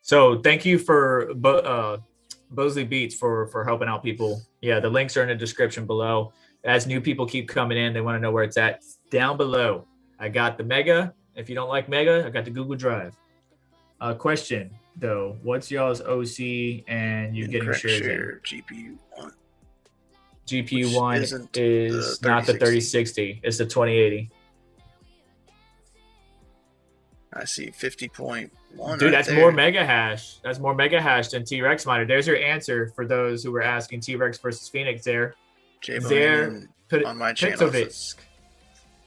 So thank you for Bosley Beats for helping out people. Yeah, the links are in the description below. As new people keep coming in, they want to know where it's at. It's down below. I got the Mega. If you don't like Mega, I got the Google Drive. Question though, what's y'all's OC and you getting shares share GPU on? GPU one is not the 3060. It's the 2080. I see 50.1. Dude, that's more mega hash. That's more mega hash than Trex miner. There's your answer for those who were asking Trex versus Phoenix there. There on my channel says,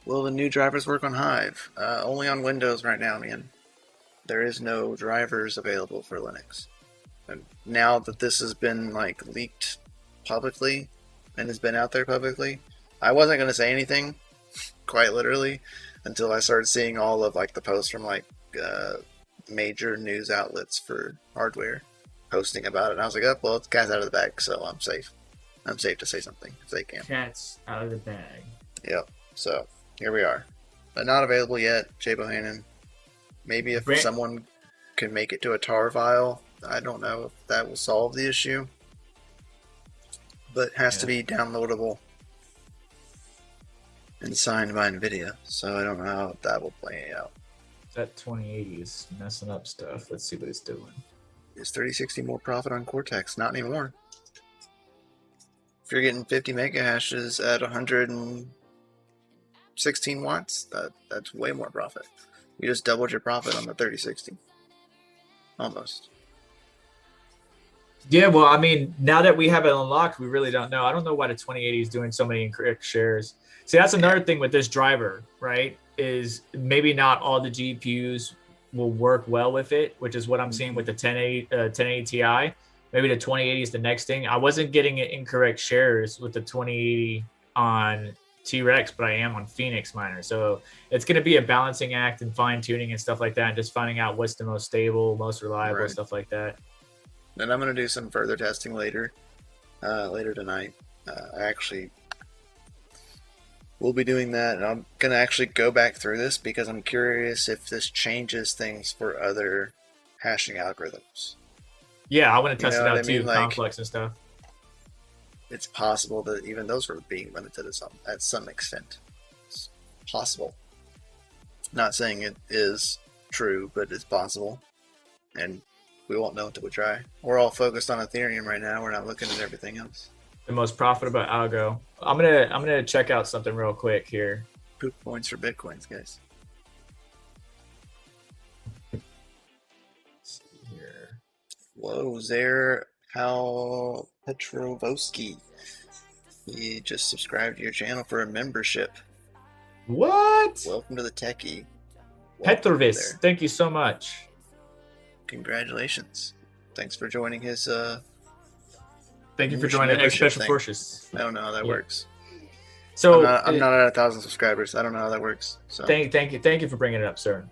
will the new drivers work on Hive? Only on Windows right now, man. There is no drivers available for Linux. And now that this has been like leaked publicly and has been out there publicly, I wasn't going to say anything, quite literally, until I started seeing all of like the posts from like major news outlets for hardware posting about it. And I was like, oh, well, it's cat's out of the bag, so I'm safe. I'm safe to say something if they can. Cat's out of the bag. Yep. So here we are. But not available yet, Jay Bohannon. Maybe if someone can make it to a tar file, I don't know if that will solve the issue. But it has to be downloadable and signed by NVIDIA. So I don't know how that will play out. That 2080 is messing up stuff. Let's see what it's doing. Is 3060 more profit on Cortex? Not anymore. If you're getting 50 mega hashes at 116 watts, that's way more profit. You just doubled your profit on the 3060. Almost. Yeah, well, I mean, now that we have it unlocked, we really don't know. I don't know why the 2080 is doing so many incorrect shares. See, that's another thing with this driver, right? Is maybe not all the GPUs will work well with it, which is what I'm seeing with the 1080 Ti. Maybe the 2080 is the next thing. I wasn't getting incorrect shares with the 2080 on Trex, but I am on Phoenix miner. So it's going to be a balancing act and fine tuning and stuff like that, and just finding out what's the most stable, most reliable, stuff like that. And I'm going to do some further testing later tonight. I actually will be doing that, and I'm going to actually go back through this because I'm curious if this changes things for other hashing algorithms. Yeah, I want to test it out too, like, complex and stuff. It's possible that even those were being limited at some extent. It's possible. Not saying it is true, but it's possible. And we won't know until we try. We're all focused on Ethereum right now. We're not looking at everything else. The most profitable algo. I'm gonna check out something real quick here. Poop points for Bitcoins, guys. Let's see here. Whoa, there. How Petrovsky. He just subscribed to your channel for a membership. What? Welcome to the techie. Petrovis, thank you so much. Congratulations. Thanks for joining his thank you for joining the Special Forces. I don't know how that works. So I'm not at 1,000 subscribers. I don't know how that works. So thank you for bringing it up, sir.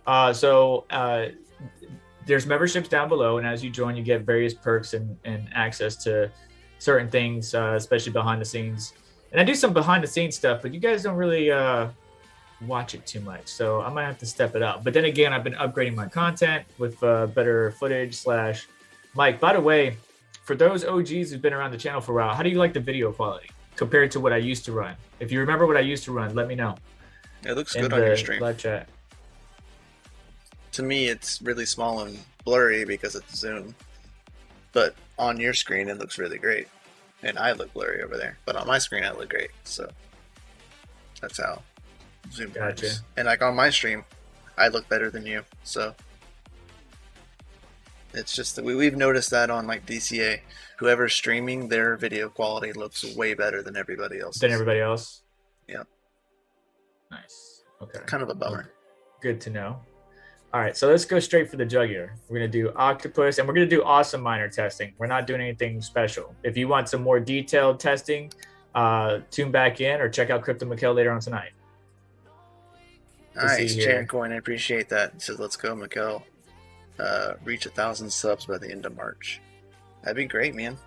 There's memberships down below, and as you join, you get various perks and access to certain things, especially behind the scenes. And I do some behind the scenes stuff, but you guys don't really watch it too much, so I might have to step it up. But then again, I've been upgrading my content with better footage / Mike. By the way, for those OGs who've been around the channel for a while, how do you like the video quality compared to what I used to run? If you remember what I used to run, let me know. It looks good on your stream. Live chat. To me, it's really small and blurry because it's Zoom. But on your screen, it looks really great. And I look blurry over there. But on my screen, I look great. So that's how Zoom works. And like on my stream, I look better than you. So it's just that we've noticed that on like DCA. Whoever's streaming, their video quality looks way better than everybody else. Yeah. Nice. Okay. Kind of a bummer. Good to know. All right, so let's go straight for the jugular. We're going to do Octopus, and we're going to do awesome miner testing. We're not doing anything special. If you want some more detailed testing, tune back in or check out Crypto Mikkel later on tonight. Nice, Chaircoin. I appreciate that. He says, let's go, Mikkel. Reach 1,000 subs by the end of March. That'd be great, man.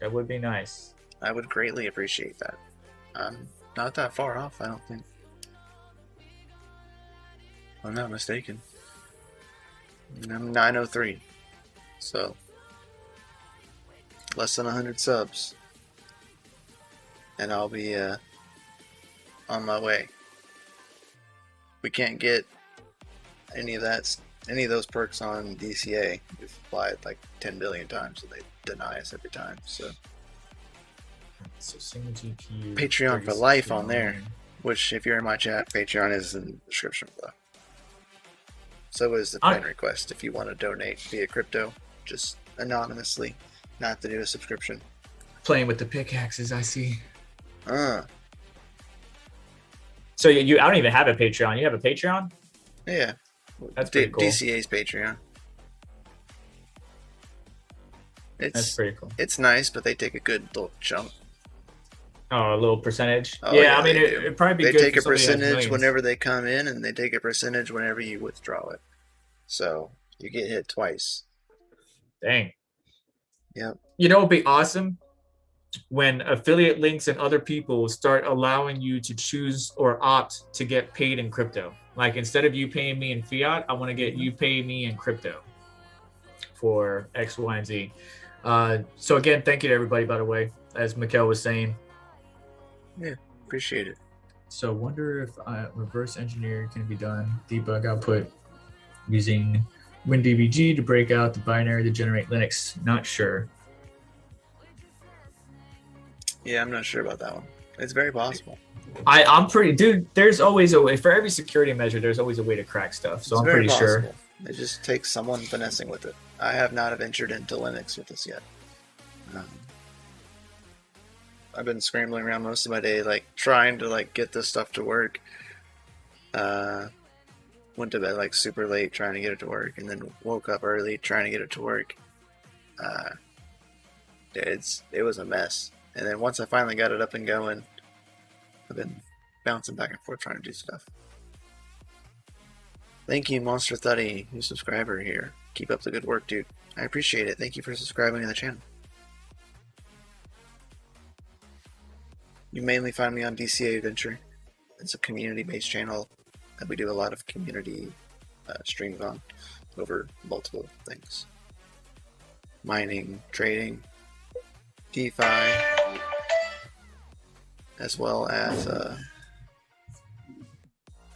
That would be nice. I would greatly appreciate that. I'm not that far off, I don't think. I'm not mistaken. I'm 903. So, less than 100 subs. And I'll be on my way. We can't get any of those perks on DCA. We've applied like 10 billion times, so they deny us every time. So So single GPU. Patreon for life on there. Which, if you're in my chat, Patreon is in the description below. So is the friend request if you want to donate via crypto, just anonymously, not to do a subscription. Playing with the pickaxes, I see. So I don't even have a Patreon. You have a Patreon? Yeah. That's pretty cool. DCA's Patreon. That's pretty cool. It's nice, but they take a good little chunk. Oh, a little percentage? Oh, yeah, I mean, it'd probably be good. They take a percentage whenever they come in, and they take a percentage whenever you withdraw it. So you get hit twice. Dang. Yep. You know, it'd be awesome when affiliate links and other people start allowing you to choose or opt to get paid in crypto. Like, instead of you paying me in fiat, I want to get you pay me in crypto for X, Y, and Z. So again, thank you to everybody, by the way, as Mikkel was saying. Yeah, appreciate it. So wonder if reverse engineer can be done. Debug output using WinDBG to break out the binary to generate Linux. Not sure. Yeah, I'm not sure about that one. It's very possible. I'm pretty, dude, there's always a way. For every security measure, there's always a way to crack stuff. So I'm pretty sure. It just takes someone finessing with it. I have not ventured into Linux with this yet. I've been scrambling around most of my day, like trying to like get this stuff to work. Went to bed like super late trying to get it to work, and then woke up early trying to get it to work. It was a mess. And then once I finally got it up and going, I've been bouncing back and forth trying to do stuff. Thank you, Monster Thuddy, new subscriber here. Keep up the good work, dude. I appreciate it. Thank you for subscribing to the channel. You mainly find me on DCA Adventure. It's a community-based channel that we do a lot of community streams on over multiple things. Mining, trading, DeFi, as well as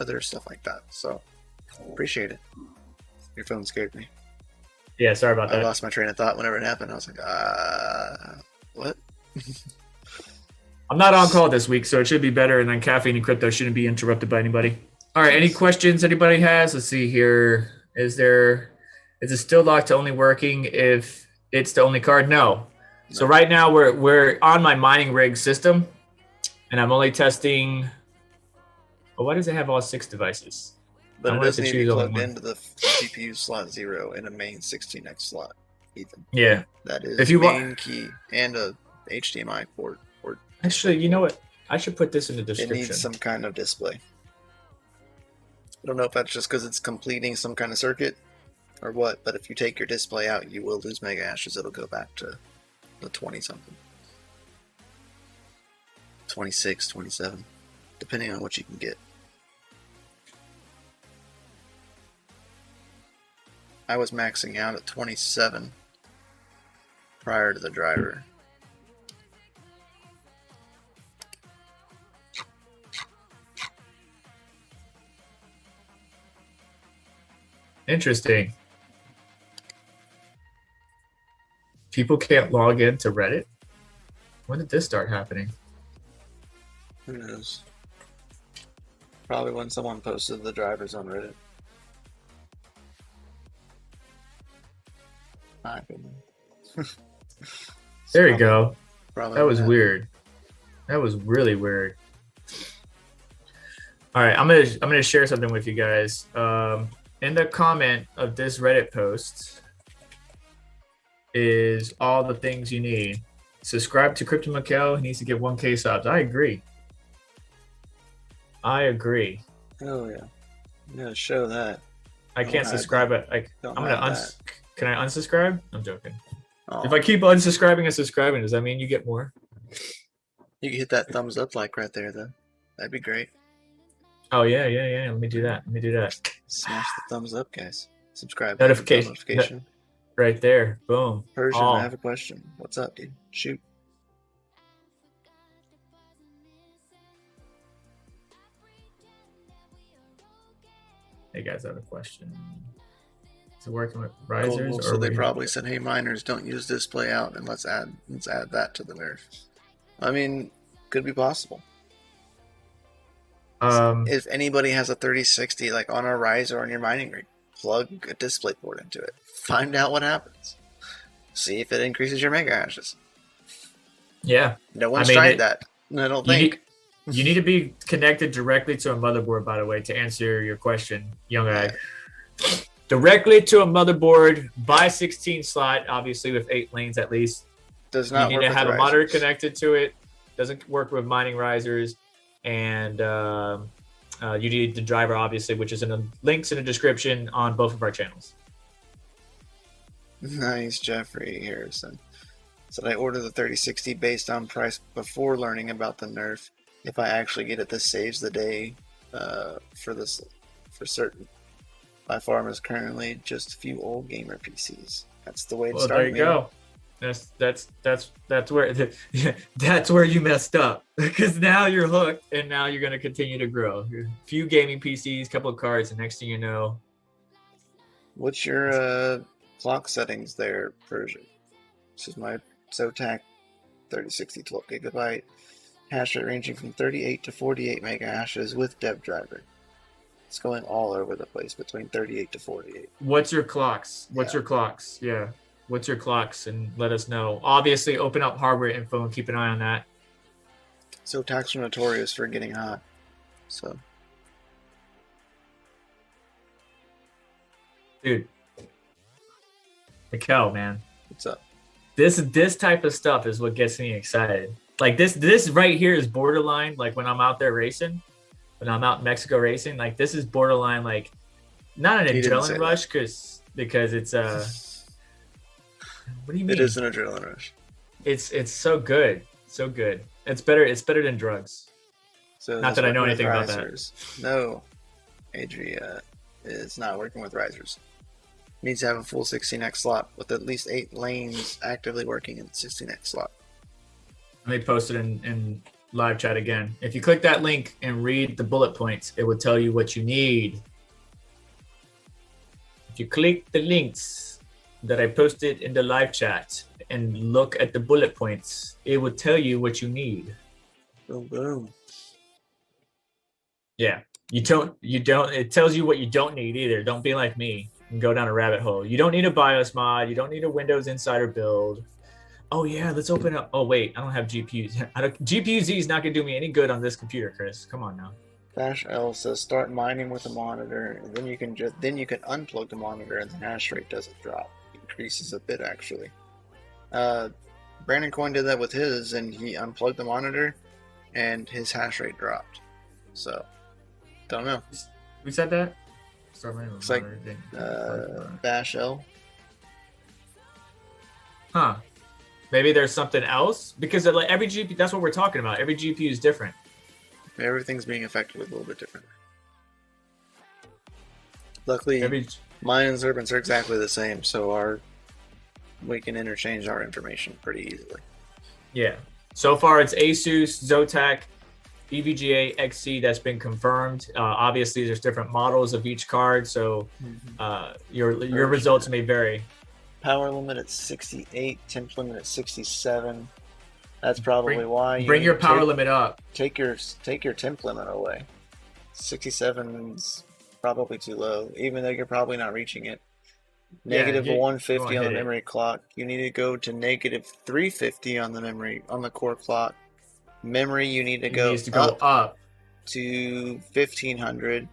other stuff like that. So, appreciate it. Your phone scared me. Yeah, sorry about that. I lost my train of thought whenever it happened. I was like, what? I'm not on call this week, so it should be better. And then caffeine and crypto shouldn't be interrupted by anybody. All right, any questions anybody has? Let's see here. Is it still locked to only working if it's the only card? No. So right now we're on my mining rig system, and I'm only testing. Well, why does it have all 6 devices? But it doesn't need to be plugged into the GPU slot 0 in a main 16x slot, Ethan. Yeah. That is main key and a HDMI port. Actually, you know what? I should put this in the description. It needs some kind of display. I don't know if that's just because it's completing some kind of circuit or what, but if you take your display out, you will lose mega hashes. It'll go back to the 20-something. 26, 27, depending on what you can get. I was maxing out at 27 prior to the driver. Interesting. People can't log into Reddit? When did this start happening? Who knows? Probably when someone posted the drivers on Reddit. My opinion. There you go. That was weird. That was really weird. All right, I'm gonna share something with you guys. In the comment of this Reddit post is all the things you need. Subscribe to Crypto Mikkel. He needs to get 1K subs. I agree. Oh yeah. Yeah, show that. I can't subscribe it. I'm gonna Can I unsubscribe? I'm joking. Oh. If I keep unsubscribing and subscribing, does that mean you get more? You can hit that thumbs up like right there though. That'd be great. Oh yeah. Let me do that. Smash the thumbs up, guys. Subscribe. Notification. Right there. Boom. Persian, I have a question. What's up, dude? Shoot. Hey guys, I have a question. Is it working with risers? So they probably said, "Hey miners, don't use display out, and let's add that to the nerf." I mean, could be possible. If anybody has a 3060 like on a riser on your mining rig, plug a DisplayPort into it. Find out what happens. See if it increases your mega hashes. Yeah. No one's tried that. I don't think. You need to be connected directly to a motherboard, by the way, to answer your question, young guy. Yeah. Directly to a motherboard by 16 slot, obviously with 8 lanes at least. Does not work. You need to have a monitor connected to it. Doesn't work with mining risers. And you need the driver, obviously, which is in the links in the description on both of our channels. Nice, Jeffrey Harrison. Said I ordered the 3060 based on price before learning about the nerf. If I actually get it, this saves the day for certain. My farm is currently just a few old gamer PCs. That's the way to start. There you go. That's where you messed up, because now you're hooked, and now you're gonna continue to grow. A few gaming PCs, couple of cards, and next thing you know. What's your clock settings there, Persian? This is my Zotac 3060 12 gigabyte. Hash rate ranging from 38 to 48 mega hashes with dev driver. It's going all over the place between 38 to 48. What's your clocks? What's your clocks? Yeah. What's your clocks? And let us know. Obviously, open up hardware info and keep an eye on that. Zotacs are notorious for getting hot. So. Dude. Mikkel, man. What's up? This type of stuff is what gets me excited. Like this right here is borderline, like when I'm out there racing, when I'm out in Mexico racing, like this is borderline, like not an adrenaline rush because it's what do you mean? It is an adrenaline rush. It's so good. So good. It's better than drugs. So not that I know anything about that. No. Adria is not working with risers. Needs to have a full 16x slot with at least 8 lanes actively working in the 16x slot. Let me post it in live chat again. If you click that link and read the bullet points, it will tell you what you need. If you click the links that I posted in the live chat and look at the bullet points, it will tell you what you need. Boom, boom. Yeah, you don't. It tells you what you don't need either. Don't be like me and go down a rabbit hole. You don't need a BIOS mod. You don't need a Windows Insider build. Oh yeah, let's open up. Oh wait, I don't have GPUs. GPU-Z is not gonna do me any good on this computer, Chris. Come on now. Dash L says start mining with a monitor, and then you can unplug the monitor, and the hash rate doesn't drop. It increases a bit actually. Brandon Coin did that with his, and he unplugged the monitor, and his hash rate dropped. So, don't know. Who said that? It's like Dash L. Huh. Maybe there's something else, because like every GPU, that's what we're talking about. Every GPU is different. Everything's being affected with a little bit different. Luckily, mine and Serpent's are exactly the same, so we can interchange our information pretty easily. Yeah. So far, it's Asus, Zotac, EVGA, XC that's been confirmed. Obviously, there's different models of each card, so your results may vary. Power limit at 68, temp limit at 67. That's probably why you bring your power limit up. Take your temp limit away. 67's probably too low, even though you're probably not reaching it. Negative 150 on the memory clock. You need to go to negative 350 on the core clock. Memory, you need to go up to 1500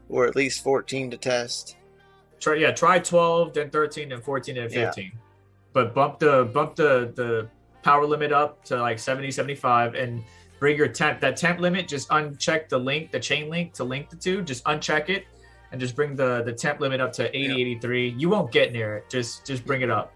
or at least 14 to test. Try 12, then 13, then 14, then 15. Yeah. But bump the power limit up to like 70, 75, and bring your that temp limit. Just uncheck the chain link to link the two. Just uncheck it, and just bring the temp limit up to 80, 83. You won't get near it. Just bring it up.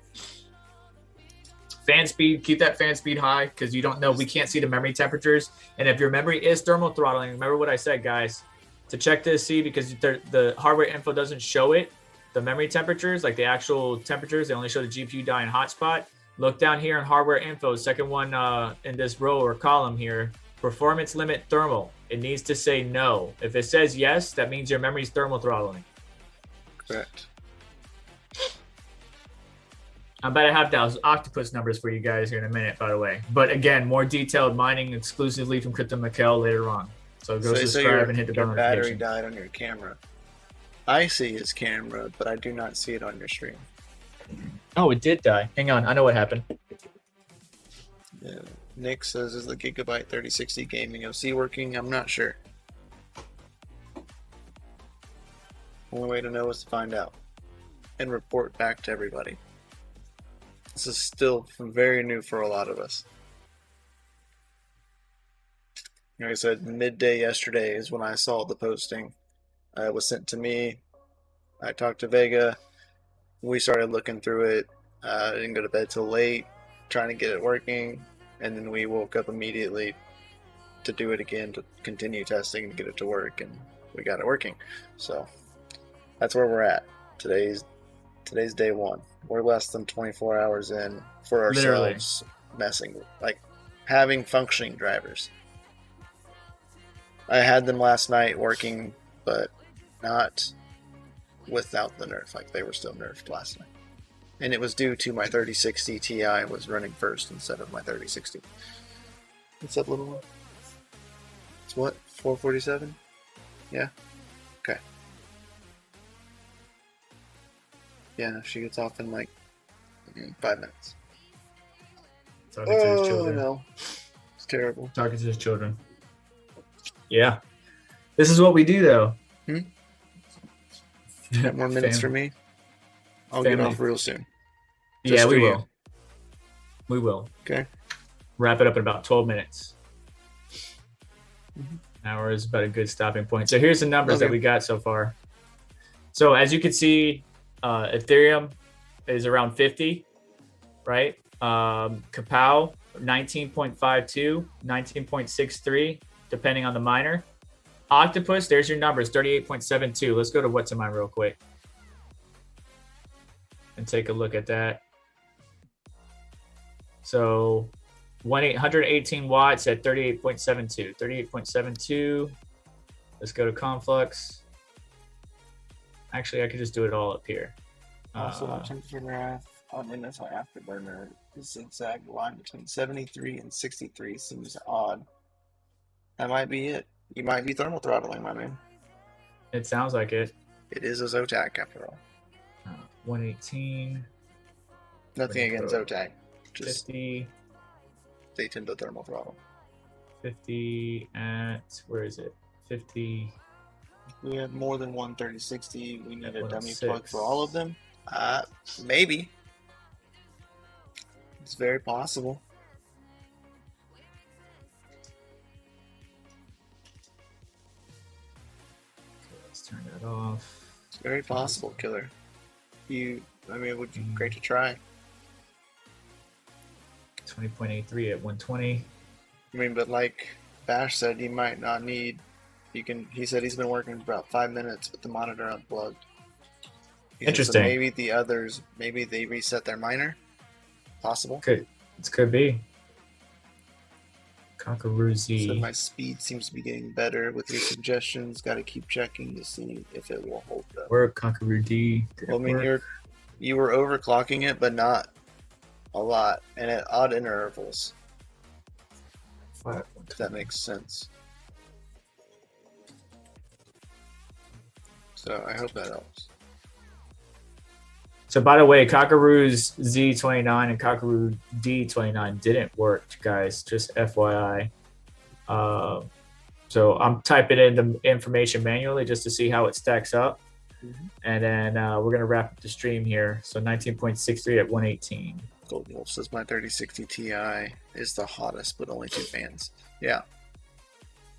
Fan speed, keep that fan speed high, because you don't know. We can't see the memory temperatures, and if your memory is thermal throttling, remember what I said, guys, to check to see, because the hardware info doesn't show it. The memory temperatures, like the actual temperatures, they only show the GPU die and hotspot. Look down here in hardware info, second one in this row or column here, performance limit thermal. It needs to say no. If it says yes, that means your memory's thermal throttling. Correct. I'm about to have those octopus numbers for you guys here in a minute, by the way. But again, more detailed mining exclusively from Crypto Mikkel later on. So go subscribe and hit the bell notification. Your battery died on your camera. I see his camera, but I do not see it on your stream. Oh, it did die. Hang on, I know what happened. Yeah. Nick says, is the Gigabyte 3060 gaming OC working? I'm not sure. Only way to know is to find out and report back to everybody. This is still very new for a lot of us. Like I said, midday yesterday is when I saw the posting. It was sent to me. I talked to Vega. We started looking through it. I didn't go to bed till late, trying to get it working. And then we woke up immediately to do it again, to continue testing and get it to work. And we got it working. So that's where we're at. Today's day one. We're less than 24 hours in for ourselves. Literally. Having functioning drivers. I had them last night working, but not without the nerf. They were still nerfed last night. And it was due to my 3060 Ti was running first instead of my 3060. What's up, little one? It's what? 447? Yeah? Okay. Yeah, she gets off in 5 minutes. Talking to his children. No. It's terrible. Talking to his children. Yeah. This is what we do, though. 10 more minutes for me. I'll get off real soon. Yeah, we will. We will. Okay. Wrap it up in about 12 minutes. An hour is about a good stopping point. So here's the numbers that we got so far. So as you can see, Ethereum is around 50, right? Kapow, 19.52, 19.63, depending on the miner. Octopus, there's your numbers, 38.72. Let's go to What's in Mine real quick and take a look at that. So 118 watts at 38.72. 38.72. Let's go to Conflux. Actually, I could just do it all up here. Also, temperature graph on NSI Afterburner. The zigzag line between 73 and 63 seems odd. That might be it. You might be thermal throttling, my man. It sounds like it. It is a Zotac, after all. 118. Nothing against Zotac. Just 50. They tend to thermal throttle. 50 at, where is it? 50. We have more than one 3060. We need a dummy plug for all of them. Maybe. It's very possible. Let's turn that off. It's very possible, Killer. It would be great to try. 20.83 at 120. But like Bash said, you might not need. He said he's been working for about 5 minutes with the monitor unplugged. Interesting. So maybe the others, they reset their miner. Possible. Could be. Conqueror Z. So my speed seems to be getting better with your suggestions. Got to keep checking to see if it will hold up. Work Conqueror D. You were overclocking it, but not a lot, and at odd intervals. If that makes sense. So I hope that helps. So by the way, Cockaroo's Z29 and Cockaroo D29 didn't work, guys. Just FYI. So I'm typing in the information manually just to see how it stacks up. And then we're going to wrap up the stream here. So 19.63 at 118. Golden Wolf says my 3060 Ti is the hottest, but only 2 fans. Yeah.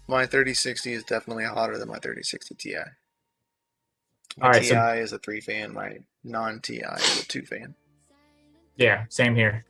My 3060 is definitely hotter than my 3060 Ti. My Ti is a 3 fan. My non-Ti is a 2 fan. Yeah, same here.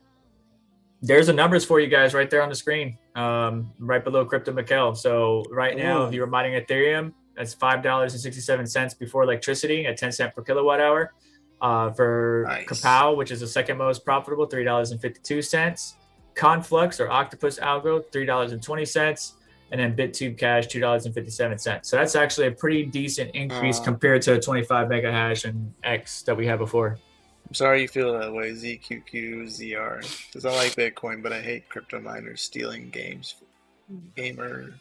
There's the numbers for you guys right there on the screen, right below Crypto Mikkel. So right now, if you were mining Ethereum, that's $5.67 before electricity at 10 cents per kilowatt hour. For Kapow, which is the second most profitable, $3.52. Conflux or Octopus Algo, $3.20. And then BitTube Cash, $2.57. So that's actually a pretty decent increase compared to 25 mega hash and X that we had before. I'm sorry you feel that way, ZQQZR. Because I like Bitcoin, but I hate crypto miners stealing gamer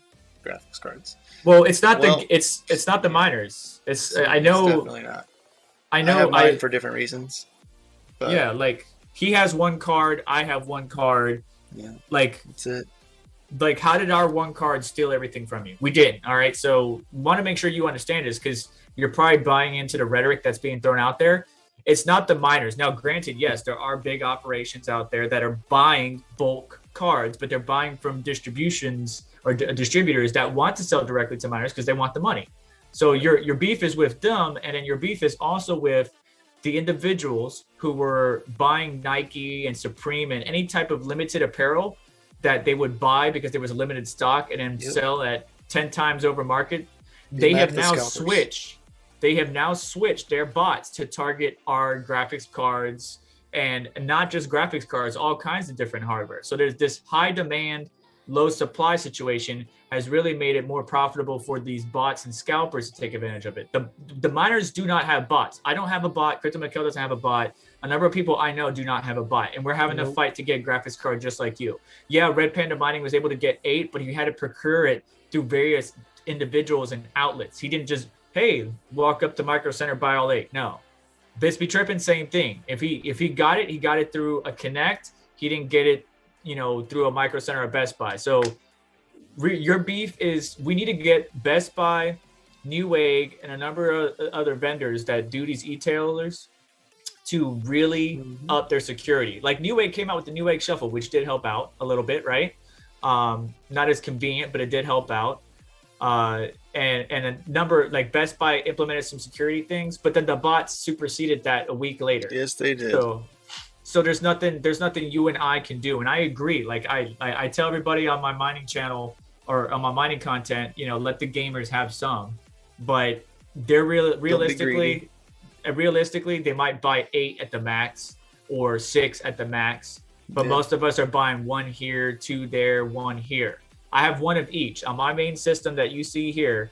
graphics cards. Well, it's not it's not the miners. I know. It's definitely not. I know. I have mine for different reasons. But yeah, like he has one card, I have one card. Yeah. Like that's it. Like, how did our one card steal everything from you? We didn't. All right. So want to make sure you understand this, because you're probably buying into the rhetoric that's being thrown out there. It's not the miners. Now, granted, yes, there are big operations out there that are buying bulk cards, but they're buying from distributions or distributors that want to sell directly to miners because they want the money. So your beef is with them, and then your beef is also with the individuals who were buying Nike and Supreme and any type of limited apparel that they would buy because there was a limited stock and then sell at 10 times over market. They have now switched their bots to target our graphics cards, and not just graphics cards, all kinds of different hardware. So there's this high demand, low supply situation has really made it more profitable for these bots and scalpers to take advantage of it. The miners do not have bots. I don't have a bot. Crypto Mikhail doesn't have a bot. A number of people I know do not have a bot, and we're having to fight to get graphics cards just like you. Yeah, Red Panda Mining was able to get 8, but he had to procure it through various individuals and outlets. He didn't just, hey, walk up to Micro Center, buy all 8. No. Bispy Trippin, same thing. If he got it, he got it through a Connect. He didn't get it, through a Micro Center or Best Buy. So your beef is, we need to get Best Buy, Newegg, and a number of other vendors that do these e-tailers to really up their security. Like Newegg came out with the Newegg Shuffle, which did help out a little bit, right? Not as convenient, but it did help out. And a number, like Best Buy implemented some security things, but then the bots superseded that a week later. Yes, they did. So there's nothing you and I can do. And I agree. Like I tell everybody on my mining channel or on my mining content, let the gamers have some, but they're realistically, they might buy 8 at the max or 6 at the max. But most of us are buying 1 here, 2 there, 1 here. I have 1 of each. On my main system that you see here,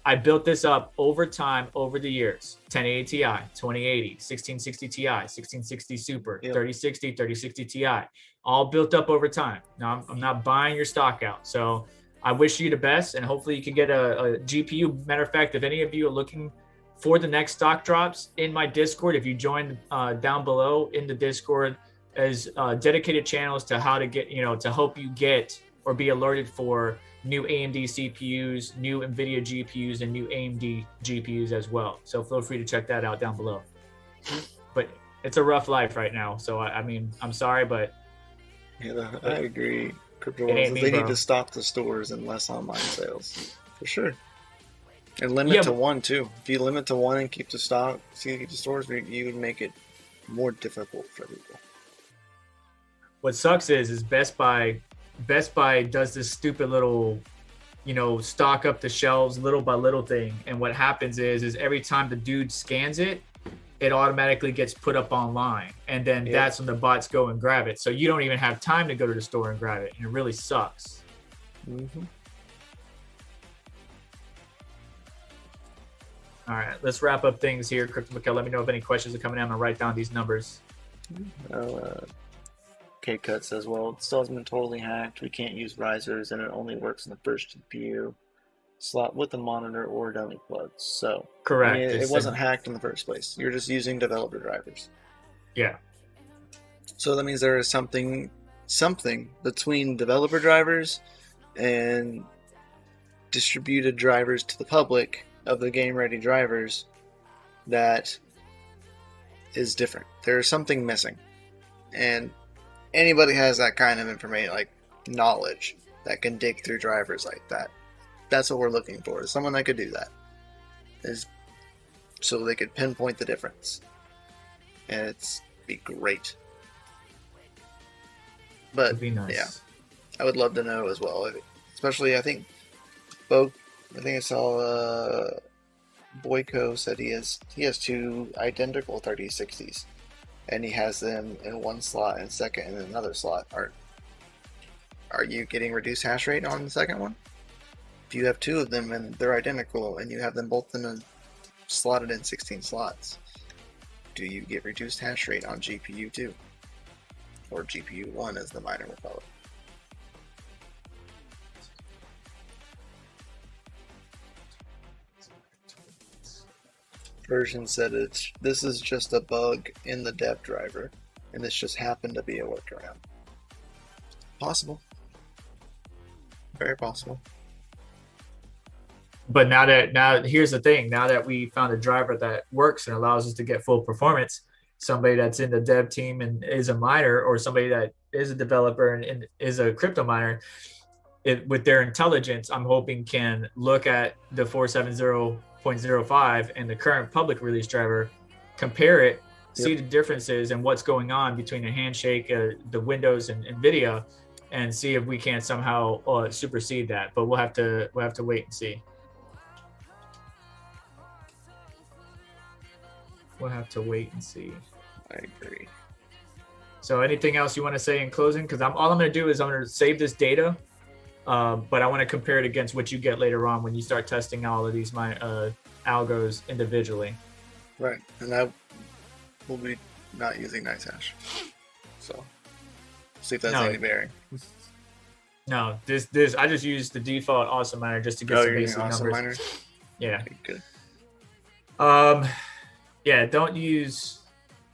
I built this up over time, over the years. 1080 Ti, 2080, 1660 Ti, 1660 Super, 3060, 3060 Ti. All built up over time. Now, I'm not buying your stock out. So I wish you the best, and hopefully you can get a GPU. Matter of fact, if any of you are looking for the next stock drops, in my Discord, if you join down below in the Discord, as dedicated channels to how to get, to help you get or be alerted for new AMD CPUs, new NVIDIA GPUs, and new AMD GPUs as well. So feel free to check that out down below. But it's a rough life right now. So, I'm sorry, but... Yeah, I agree. Crypto World, they need to stop the stores and less online sales. For sure. And limit to 1, too. If you limit to 1 and keep the stores, you would make it more difficult for people. What sucks is Best Buy does this stupid little, stock up the shelves little by little thing. And what happens is every time the dude scans it, it automatically gets put up online. And then that's when the bots go and grab it. So you don't even have time to go to the store and grab it. And it really sucks. Mm-hmm. All right, let's wrap up things here. Crypto Mikhail, let me know if any questions are coming in. I'm going to write down these numbers. K-Cut says, well, it still hasn't been totally hacked. We can't use risers, and it only works in the first GPU slot with a monitor or dummy plugs. So, correct. It wasn't hacked in the first place. You're just using developer drivers. Yeah. So that means there is something between developer drivers and distributed drivers to the public of the game-ready drivers that is different. There's something missing. And anybody has that kind of information, like knowledge, that can dig through drivers like that. That's what we're looking for, is someone that could do that. Is so they could pinpoint the difference. And it'd be great. But, it'd be nice. Yeah, I would love to know as well. Especially, I think I saw Boyko said he has 2 identical 3060s. And he has them in one slot and second in another slot. Are you getting reduced hash rate on the second one? If you have 2 of them and they're identical and you have them both slotted in 16 slots, do you get reduced hash rate on GPU 2? Or GPU 1 as the miner will call it. Version said this is just a bug in the dev driver, and this just happened to be a workaround. Possible. Very possible. But now here's the thing. Now that we found a driver that works and allows us to get full performance, somebody that's in the dev team and is a miner, or somebody that is a developer and is a crypto miner, with their intelligence, I'm hoping can look at the 470.05 and the current public release driver, compare it, see the differences and what's going on between the handshake, the Windows and NVIDIA, and see if we can somehow supersede that. But we'll have to wait and see. We'll have to wait and see. I agree. So anything else you want to say in closing? Because all I'm going to do is I'm going to save this data, but I want to compare it against what you get later on when you start testing all of these algos individually. Right, and I will be not using NiceHash. So see if that's any bearing. No, this I just use the default awesome miner just to get some basic numbers. Miner? Yeah. Okay, good. Yeah, don't use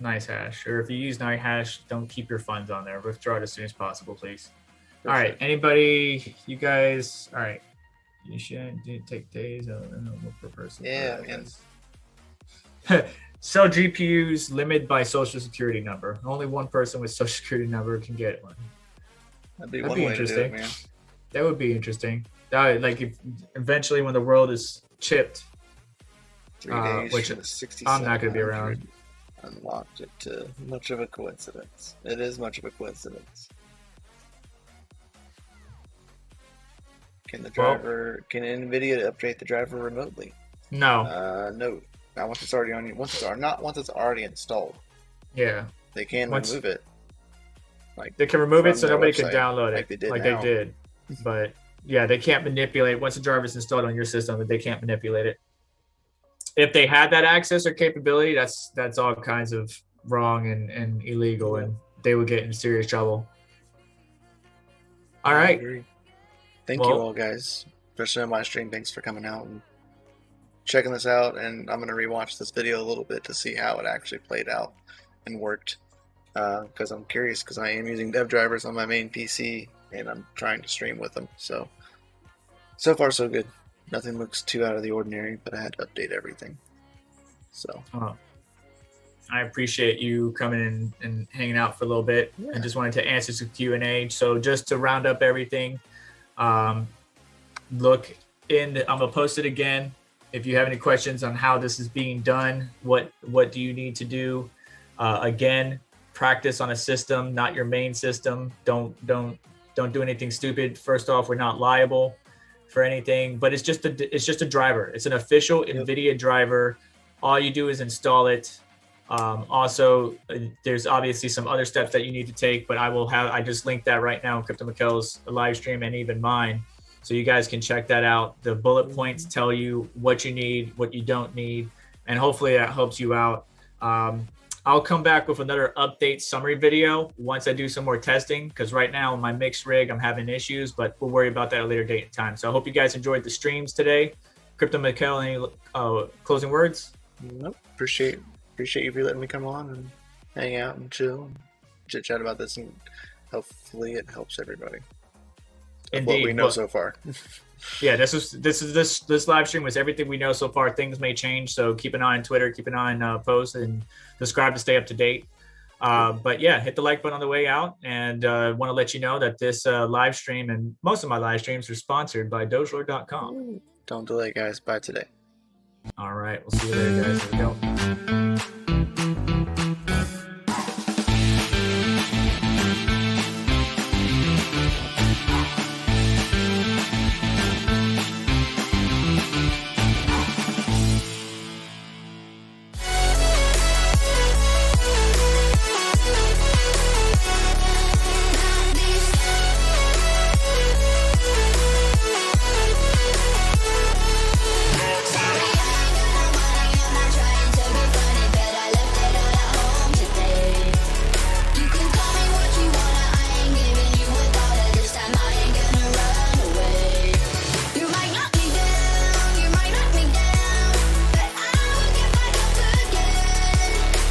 NiceHash, or if you use NiceHash, don't keep your funds on there. Withdraw it as soon as possible, please. All right, anybody, you guys, all right. You should take days. I don't know per person. Yeah, man. Sell GPUs limited by social security number. Only one person with social security number can get one. That'd be one way to do it, man. That would be interesting. Like if eventually when the world is chipped, 3 days, which I'm not going to be around. Unlocked it to much of a coincidence. It is much of a coincidence. Can NVIDIA update the driver remotely? No. No. Not once it's already on. Once it's already installed. Yeah. They can remove it. Like they can remove it so nobody can download it like they did. But yeah, they can't manipulate once the driver is installed on your system. That they can't manipulate it. If they had that access or capability, that's all kinds of wrong and illegal, and they would get in serious trouble. All right. Thank you all, guys, especially on my stream. Thanks for coming out and checking this out. And I'm going to rewatch this video a little bit to see how it actually played out and worked, because I'm curious, because I am using dev drivers on my main PC and I'm trying to stream with them. So far so good. Nothing looks too out of the ordinary, but I had to update everything. So I appreciate you coming in and hanging out for a little bit. Yeah. And just wanted to answer some Q&A. So just to round up everything, look in. I'm gonna post it again. If you have any questions on how this is being done, what do you need to do? Again, practice on a system, not your main system. Don't do anything stupid. First off, we're not liable for anything, but it's just a driver. It's an official NVIDIA driver. All you do is install it. Also, there's obviously some other steps that you need to take, but I just linked that right now in Crypto Mikkel's live stream and even mine, so you guys can check that out. The bullet points tell you what you need, what you don't need, and hopefully that helps you out. I'll come back with another update summary video once I do some more testing, because right now in my mixed rig, I'm having issues, but we'll worry about that at a later date and time. So I hope you guys enjoyed the streams today. Crypto Mikkel, any closing words? Nope. Appreciate you for letting me come on and hang out and chill and chit chat about this, and hopefully it helps everybody. Indeed. What we know so far. Yeah, this live stream was everything we know so far. Things may change, so keep an eye on Twitter, keep an eye on posts, and subscribe to stay up to date. But yeah, hit the like button on the way out, and want to let you know that this live stream and most of my live streams are sponsored by dogelord.com. Don't delay, guys. Bye today. All right, we'll see you later, guys. Here we go.